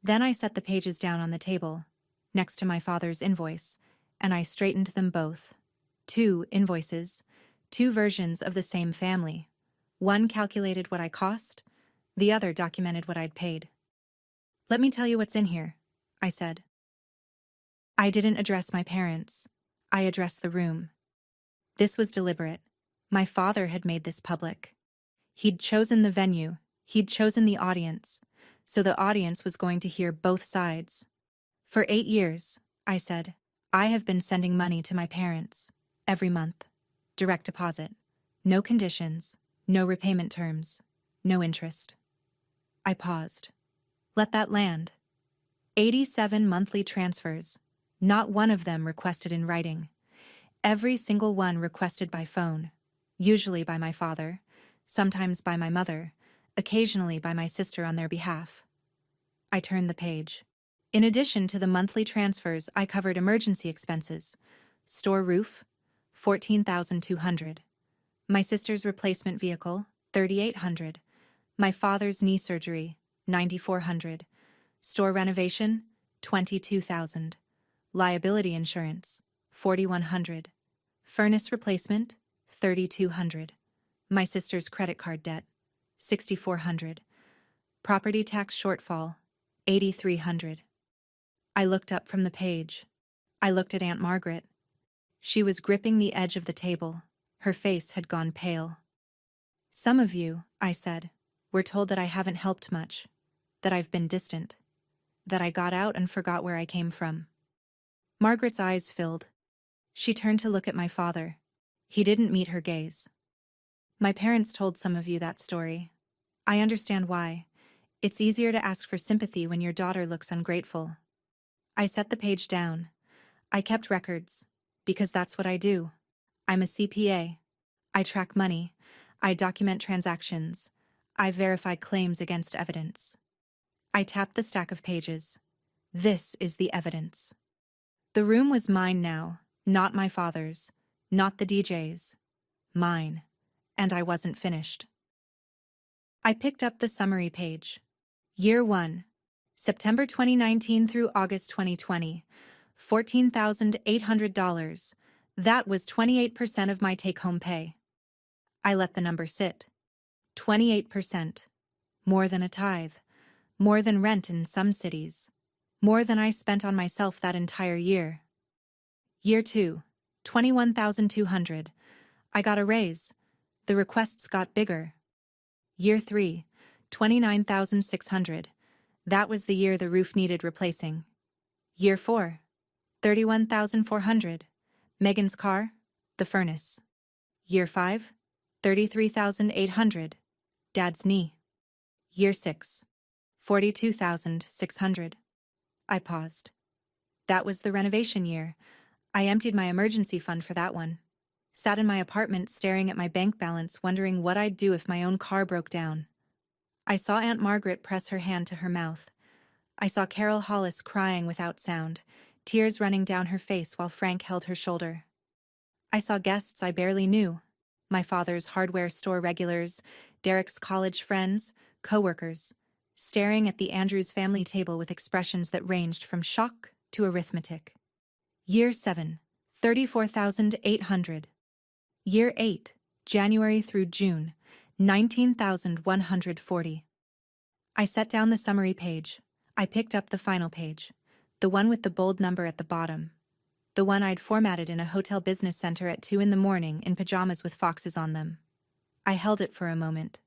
Then I set the pages down on the table, next to my father's invoice, and I straightened them both. 2 invoices, 2 versions of the same family. One calculated what I cost, the other documented what I'd paid. "Let me tell you what's in here," I said. I didn't address my parents. I addressed the room. This was deliberate. My father had made this public. He'd chosen the venue, he'd chosen the audience, so the audience was going to hear both sides. "For 8 years," I said, "I have been sending money to my parents, every month. Direct deposit. No conditions, no repayment terms, no interest." I paused. Let that land. 87 monthly transfers. Not one of them requested in writing. Every single one requested by phone, usually by my father, sometimes by my mother, occasionally by my sister on their behalf. I turned the page. In addition to the monthly transfers, I covered emergency expenses. Store roof, $14,200. My sister's replacement vehicle, $3,800. My father's knee surgery, $9,400. Store renovation, $22,000. Liability insurance, $4,100. Furnace replacement, $3,200. My sister's credit card debt, $6,400. Property tax shortfall, $8,300. I looked up from the page. I looked at Aunt Margaret. She was gripping the edge of the table. Her face had gone pale. "Some of you," I said, "were told that I haven't helped much, that I've been distant, that I got out and forgot where I came from." Margaret's eyes filled. She turned to look at my father. He didn't meet her gaze. "My parents told some of you that story. I understand why. It's easier to ask for sympathy when your daughter looks ungrateful." I set the page down. I kept records, because that's what I do. I'm a CPA. I track money. I document transactions. I verify claims against evidence. I tapped the stack of pages. This is the evidence. The room was mine now, not my father's, not the DJ's. Mine. And I wasn't finished. I picked up the summary page. Year 1. September 2019 through August 2020. $14,800. That was 28% of my take-home pay. I let the number sit. 28%. More than a tithe. More than rent in some cities. More than I spent on myself that entire year. Year 2. 21,200. I got a raise. The requests got bigger. Year 3. 29,600. That was the year the roof needed replacing. Year 4. 31,400. Megan's car, the furnace. Year 5. 33,800. Dad's knee. Year 6. 42,600. I paused. That was the renovation year. I emptied my emergency fund for that one. Sat in my apartment staring at my bank balance, wondering what I'd do if my own car broke down. I saw Aunt Margaret press her hand to her mouth. I saw Carol Hollis crying without sound, tears running down her face while Frank held her shoulder. I saw guests I barely knew. My father's hardware store regulars, Derek's college friends, co-workers, staring at the Andrews family table with expressions that ranged from shock to arithmetic. Year 7. 34,800. Year 8. January through June. 19,140. I set down the summary page. I picked up the final page, the one with the bold number at the bottom, the one I'd formatted in a hotel business center at 2 a.m. in pajamas with foxes on them. I held it for a moment.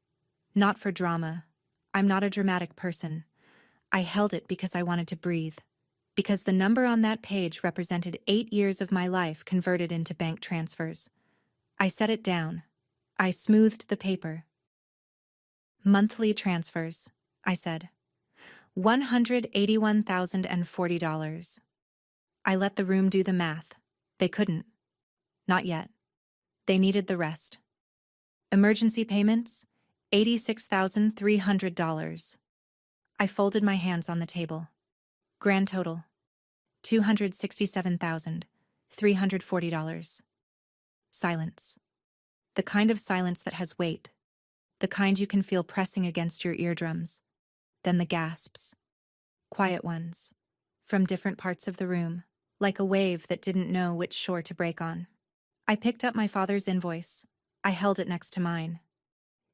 Not for drama. I'm not a dramatic person. I held it because I wanted to breathe, because the number on that page represented 8 years of my life converted into bank transfers. I set it down. I smoothed the paper. Monthly transfers, I said. $181,040. I let the room do the math. They couldn't. Not yet. They needed the rest. Emergency payments, $86,300. I folded my hands on the table. Grand total, $267,340. Silence. The kind of silence that has weight. The kind you can feel pressing against your eardrums. Then the gasps. Quiet ones. From different parts of the room, like a wave that didn't know which shore to break on. I picked up my father's invoice. I held it next to mine.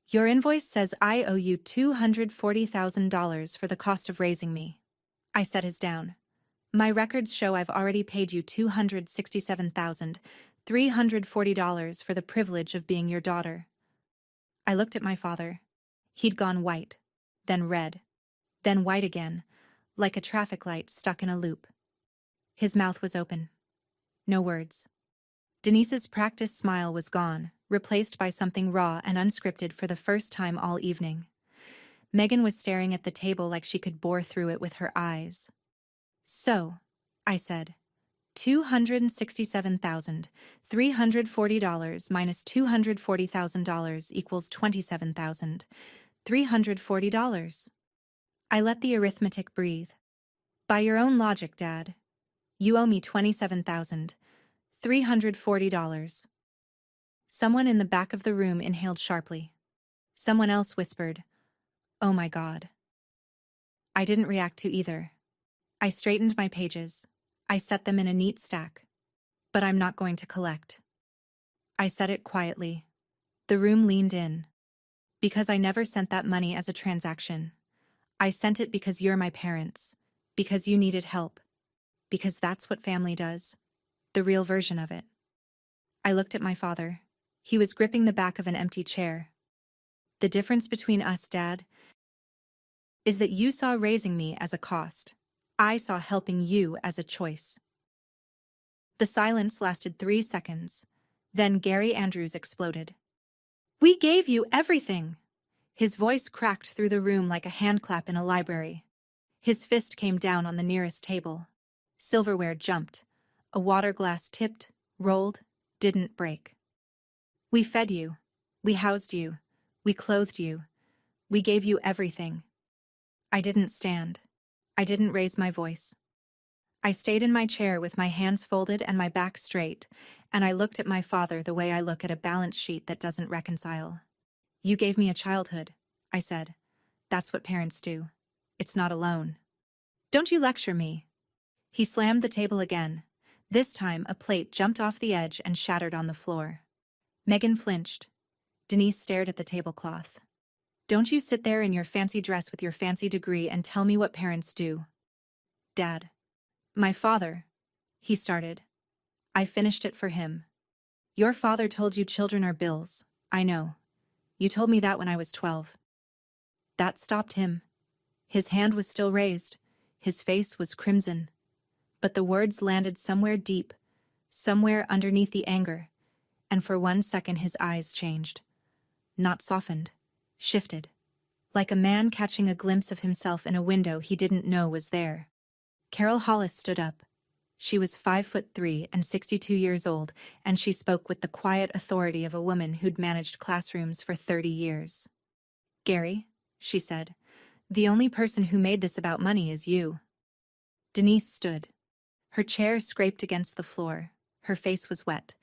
Your invoice says I owe you $240,000 for the cost of raising me. I set his down. My records show I've already paid you $267,340 for the privilege of being your daughter. I looked at my father. He'd gone white, then red, then white again, like a traffic light stuck in a loop. His mouth was open. No words. Denise's practiced smile was gone, replaced by something raw and unscripted for the first time all evening. Megan was staring at the table like she could bore through it with her eyes. So, I said, $267,340 minus $240,000 equals $27,340. I let the arithmetic breathe. By your own logic, Dad, you owe me $27,340. Someone in the back of the room inhaled sharply. Someone else whispered, "Oh my God." I didn't react to either. I straightened my pages. I set them in a neat stack. But I'm not going to collect. I said it quietly. The room leaned in. Because I never sent that money as a transaction. I sent it because you're my parents. Because you needed help. Because that's what family does. The real version of it. I looked at my father. He was gripping the back of an empty chair. The difference between us, Dad, is that you saw raising me as a cost. I saw helping you as a choice. The silence lasted 3 seconds. Then Gary Andrews exploded. We gave you everything! His voice cracked through the room like a handclap in a library. His fist came down on the nearest table. Silverware jumped. A water glass tipped, rolled, didn't break. We fed you. We housed you. We clothed you. We gave you everything. I didn't stand. I didn't raise my voice. I stayed in my chair with my hands folded and my back straight, and I looked at my father the way I look at a balance sheet that doesn't reconcile. You gave me a childhood, I said. That's what parents do. It's not a loan. Don't you lecture me. He slammed the table again. This time, a plate jumped off the edge and shattered on the floor. Megan flinched. Denise stared at the tablecloth. Don't you sit there in your fancy dress with your fancy degree and tell me what parents do. Dad. My father. He started. I finished it for him. Your father told you children are bills. I know. You told me that when I was 12. That stopped him. His hand was still raised. His face was crimson. But the words landed somewhere deep, somewhere underneath the anger, and for 1 second his eyes changed. Not softened, shifted. Like a man catching a glimpse of himself in a window he didn't know was there. Carol Hollis stood up. She was 5'3" and 62 years old, and she spoke with the quiet authority of a woman who'd managed classrooms for 30 years. Gary, she said, the only person who made this about money is you. Denise stood. Her chair scraped against the floor. Her face was wet.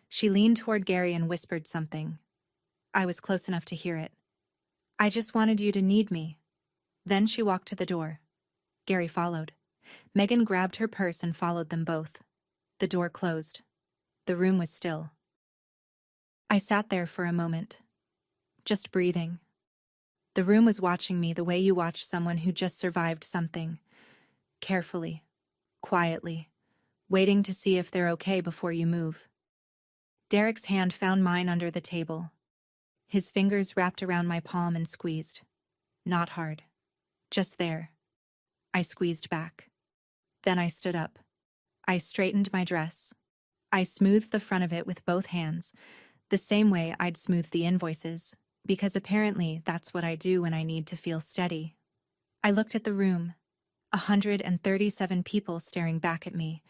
She leaned toward Gary and whispered something. I was close enough to hear it. I just wanted you to need me. Then she walked to the door. Gary followed. Megan grabbed her purse and followed them both. The door closed. The room was still. I sat there for a moment, just breathing. The room was watching me the way you watch someone who just survived something. Carefully, quietly, waiting to see if they're okay before you move. Derek's hand found mine under the table. His fingers wrapped around my palm and squeezed. Not hard. Just there. I squeezed back. Then I stood up. I straightened my dress. I smoothed the front of it with both hands, the same way I'd smoothed the invoices, because apparently that's what I do when I need to feel steady. I looked at the room, 137 people staring back at me,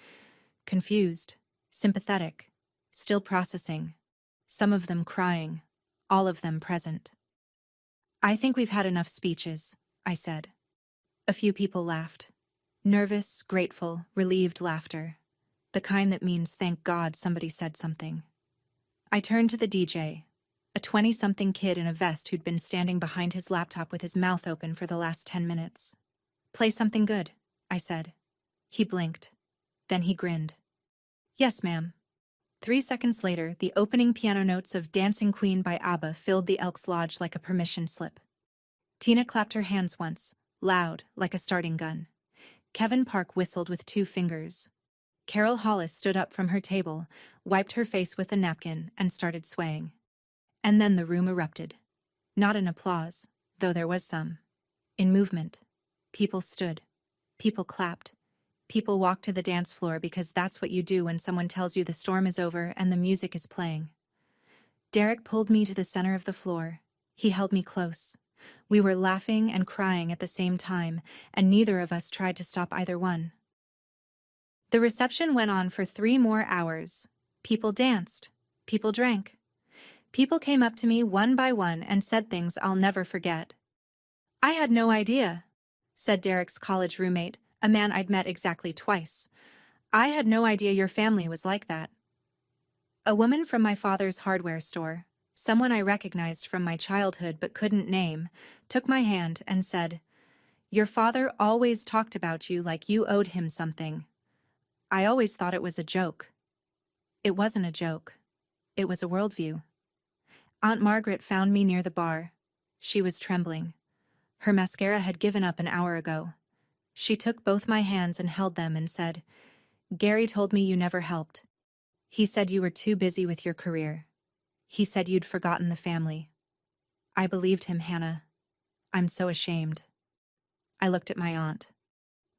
confused, sympathetic, still processing, some of them crying, all of them present. I think we've had enough speeches, I said. A few people laughed. Nervous, grateful, relieved laughter. The kind that means thank God somebody said something. I turned to the DJ. a 20-something kid in a vest who'd been standing behind his laptop with his mouth open for the last 10 minutes. "Play something good," I said. He blinked. Then he grinned. "Yes, ma'am." 3 seconds later, the opening piano notes of Dancing Queen by ABBA filled the Elks Lodge like a permission slip. Tina clapped her hands once, loud, like a starting gun. Kevin Park whistled with 2 fingers. Carol Hollis stood up from her table, wiped her face with a napkin, and started swaying. And then the room erupted. Not in applause, though there was some. In movement. People stood. People clapped. People walked to the dance floor because that's what you do when someone tells you the storm is over and the music is playing. Derek pulled me to the center of the floor. He held me close. We were laughing and crying at the same time, and neither of us tried to stop either one. The reception went on for 3 more hours. People danced. People drank. People came up to me one by one and said things I'll never forget. "I had no idea," said Derek's college roommate, a man I'd met exactly twice. "I had no idea your family was like that." A woman from my father's hardware store, someone I recognized from my childhood but couldn't name, took my hand and said, "Your father always talked about you like you owed him something." I always thought it was a joke. It wasn't a joke. It was a worldview. Aunt Margaret found me near the bar. She was trembling. Her mascara had given up an hour ago. She took both my hands and held them and said, "Gary told me you never helped. He said you were too busy with your career. He said you'd forgotten the family." I believed him, Hannah. I'm so ashamed. I looked at my aunt.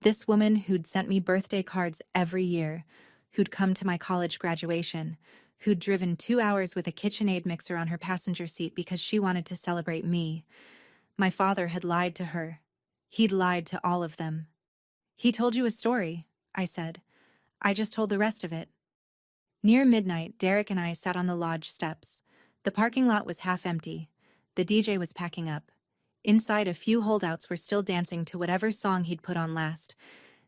This woman who'd sent me birthday cards every year, who'd come to my college graduation, who'd driven 2 hours with a KitchenAid mixer on her passenger seat because she wanted to celebrate me. My father had lied to her. He'd lied to all of them. "He told you a story," I said. "I just told the rest of it." Near midnight, Derek and I sat on the lodge steps. The parking lot was half empty. The DJ was packing up. Inside, a few holdouts were still dancing to whatever song he'd put on last.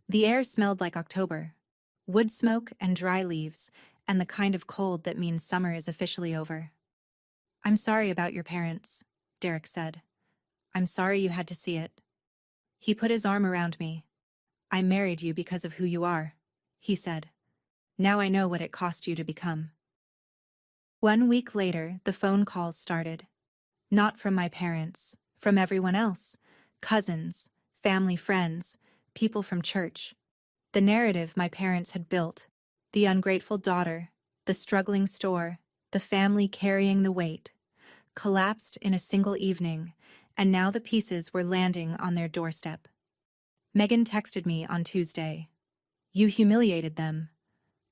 The air smelled like October. Wood smoke and dry leaves, and the kind of cold that means summer is officially over. "I'm sorry about your parents," Derek said. "I'm sorry you had to see it." He put his arm around me. "I married you because of who you are," he said. "Now I know what it cost you to become." 1 week later, the phone calls started. Not from my parents, from everyone else. Cousins, family friends, people from church. The narrative my parents had built. The ungrateful daughter, the struggling store, the family carrying the weight. Collapsed in a single evening, and now the pieces were landing on their doorstep. Megan texted me on Tuesday. "You humiliated them."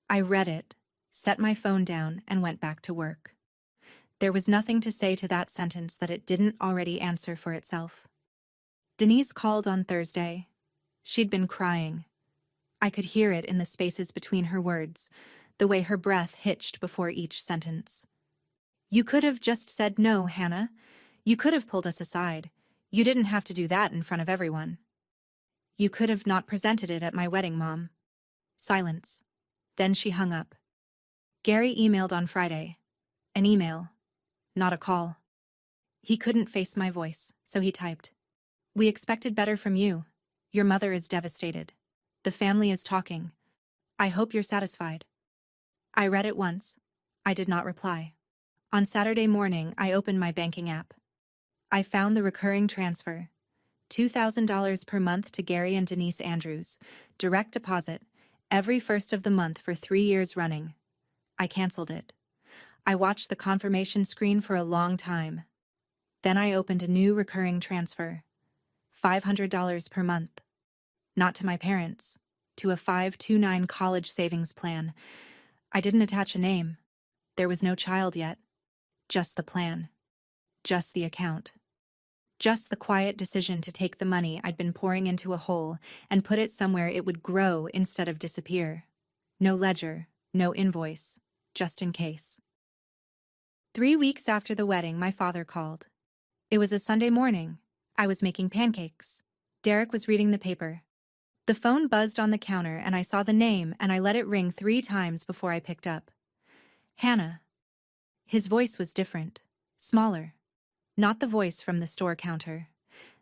I read it, set my phone down, and went back to work. There was nothing to say to that sentence that it didn't already answer for itself. Denise called on Thursday. She'd been crying. I could hear it in the spaces between her words, the way her breath hitched before each sentence. "You could have just said no, Hannah. You could have pulled us aside. You didn't have to do that in front of everyone. You could have not presented it at my wedding, Mom." Silence. Then she hung up. Gary emailed on Friday. An email, not a call. He couldn't face my voice, so he typed, "We expected better from you. Your mother is devastated. The family is talking. I hope you're satisfied." I read it once. I did not reply. On Saturday morning, I opened my banking app. I found the recurring transfer. $2,000 per month to Gary and Denise Andrews. Direct deposit. Every first of the month for 3 years running. I canceled it. I watched the confirmation screen for a long time. Then I opened a new recurring transfer. $500 per month. Not to my parents. To a 529 college savings plan. I didn't attach a name. There was no child yet. Just the plan. Just the account. Just the quiet decision to take the money I'd been pouring into a hole and put it somewhere it would grow instead of disappear. No ledger, no invoice, just in case. 3 weeks after the wedding, my father called. It was a Sunday morning. I was making pancakes. Derek was reading the paper. The phone buzzed on the counter and I saw the name and I let it ring 3 times before I picked up. "Hannah." His voice was different. Smaller. Not the voice from the store counter.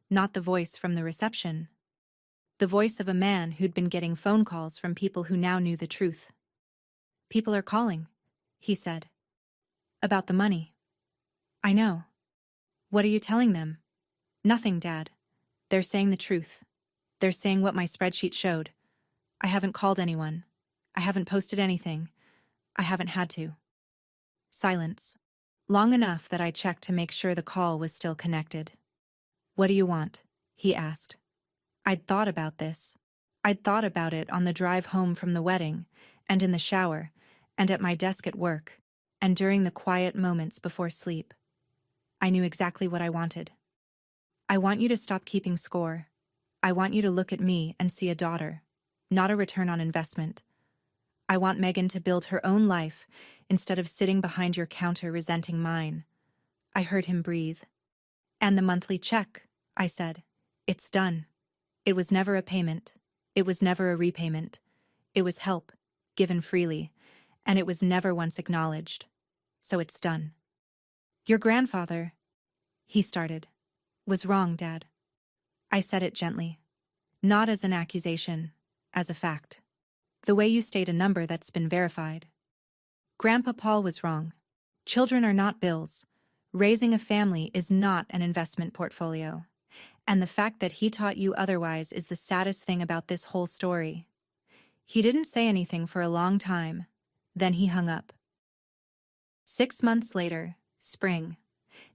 Not the voice from the reception. The voice of a man who'd been getting phone calls from people who now knew the truth. "People are calling," he said. "About the money." "I know." "What are you telling them?" "Nothing, Dad. They're saying the truth. They're saying what my spreadsheet showed. I haven't called anyone. I haven't posted anything. I haven't had to." Silence. Long enough that I checked to make sure the call was still connected. "What do you want?" he asked. I'd thought about this. I'd thought about it on the drive home from the wedding, and in the shower, and at my desk at work, and during the quiet moments before sleep. I knew exactly what I wanted. "I want you to stop keeping score. I want you to look at me and see a daughter, not a return on investment. I want Megan to build her own life instead of sitting behind your counter resenting mine." I heard him breathe. "And the monthly check," I said. "It's done. It was never a payment. It was never a repayment. It was help, given freely, and it was never once acknowledged. So it's done." "Your grandfather," he started, "was wrong, Dad." I said it gently. Not as an accusation, as a fact. "The way you state a number that's been verified. Grandpa Paul was wrong. Children are not bills. Raising a family is not an investment portfolio. And the fact that he taught you otherwise is the saddest thing about this whole story." He didn't say anything for a long time. Then he hung up. 6 months later, spring.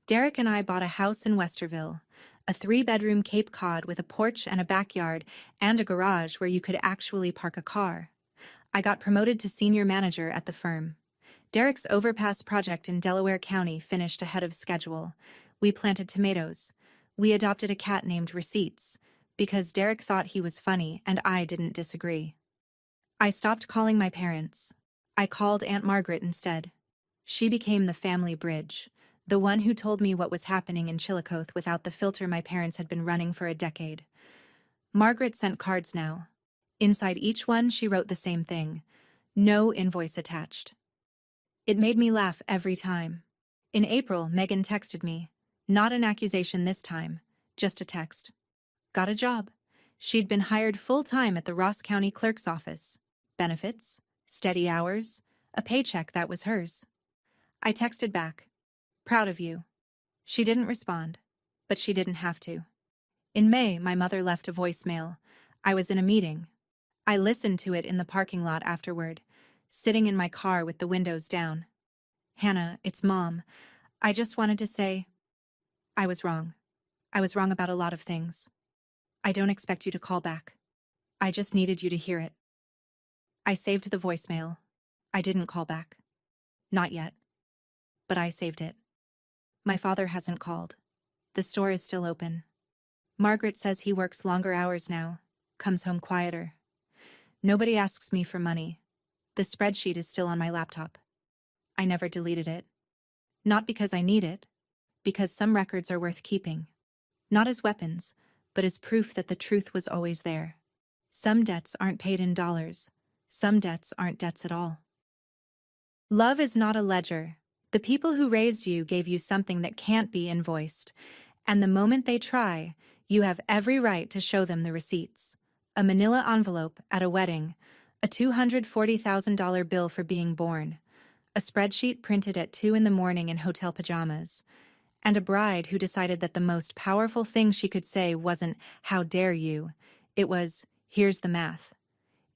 Derek and I bought a house in Westerville, a 3-bedroom Cape Cod with a porch and a backyard and a garage where you could actually park a car. I got promoted to senior manager at the firm. Derek's overpass project in Delaware County finished ahead of schedule. We planted tomatoes. We adopted a cat named Receipts, because Derek thought he was funny and I didn't disagree. I stopped calling my parents. I called Aunt Margaret instead. She became the family bridge, the one who told me what was happening in Chillicothe without the filter my parents had been running for a decade. Margaret sent cards now. Inside each one she wrote the same thing: no invoice attached. It made me laugh every time. In April, Megan texted me. Not an accusation this time, just a text. Got a job. She'd been hired full-time at the Ross County Clerk's office. Benefits, steady hours, a paycheck that was hers. I texted back, "Proud of you." She didn't respond, but she didn't have to. In May, my mother left a voicemail. I was in a meeting. I listened to it in the parking lot afterward, sitting in my car with the windows down. "Hannah, it's Mom. I just wanted to say, I was wrong. I was wrong about a lot of things. I don't expect you to call back. I just needed you to hear it." I saved the voicemail. I didn't call back. Not yet. But I saved it. My father hasn't called. The store is still open. Margaret says he works longer hours now, comes home quieter. Nobody asks me for money. The spreadsheet is still on my laptop. I never deleted it. Not because I need it, because some records are worth keeping. Not as weapons, but as proof that the truth was always there. Some debts aren't paid in dollars. Some debts aren't debts at all. Love is not a ledger. The people who raised you gave you something that can't be invoiced, and the moment they try, you have every right to show them the receipts. A manila envelope at a wedding, a $240,000 bill for being born, a spreadsheet printed at 2 a.m. in hotel pajamas, and a bride who decided that the most powerful thing she could say wasn't, "How dare you?" It was, "Here's the math."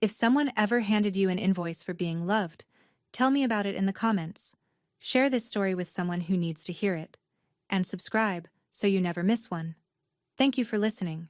If someone ever handed you an invoice for being loved, tell me about it in the comments. Share this story with someone who needs to hear it. And subscribe so you never miss one. Thank you for listening.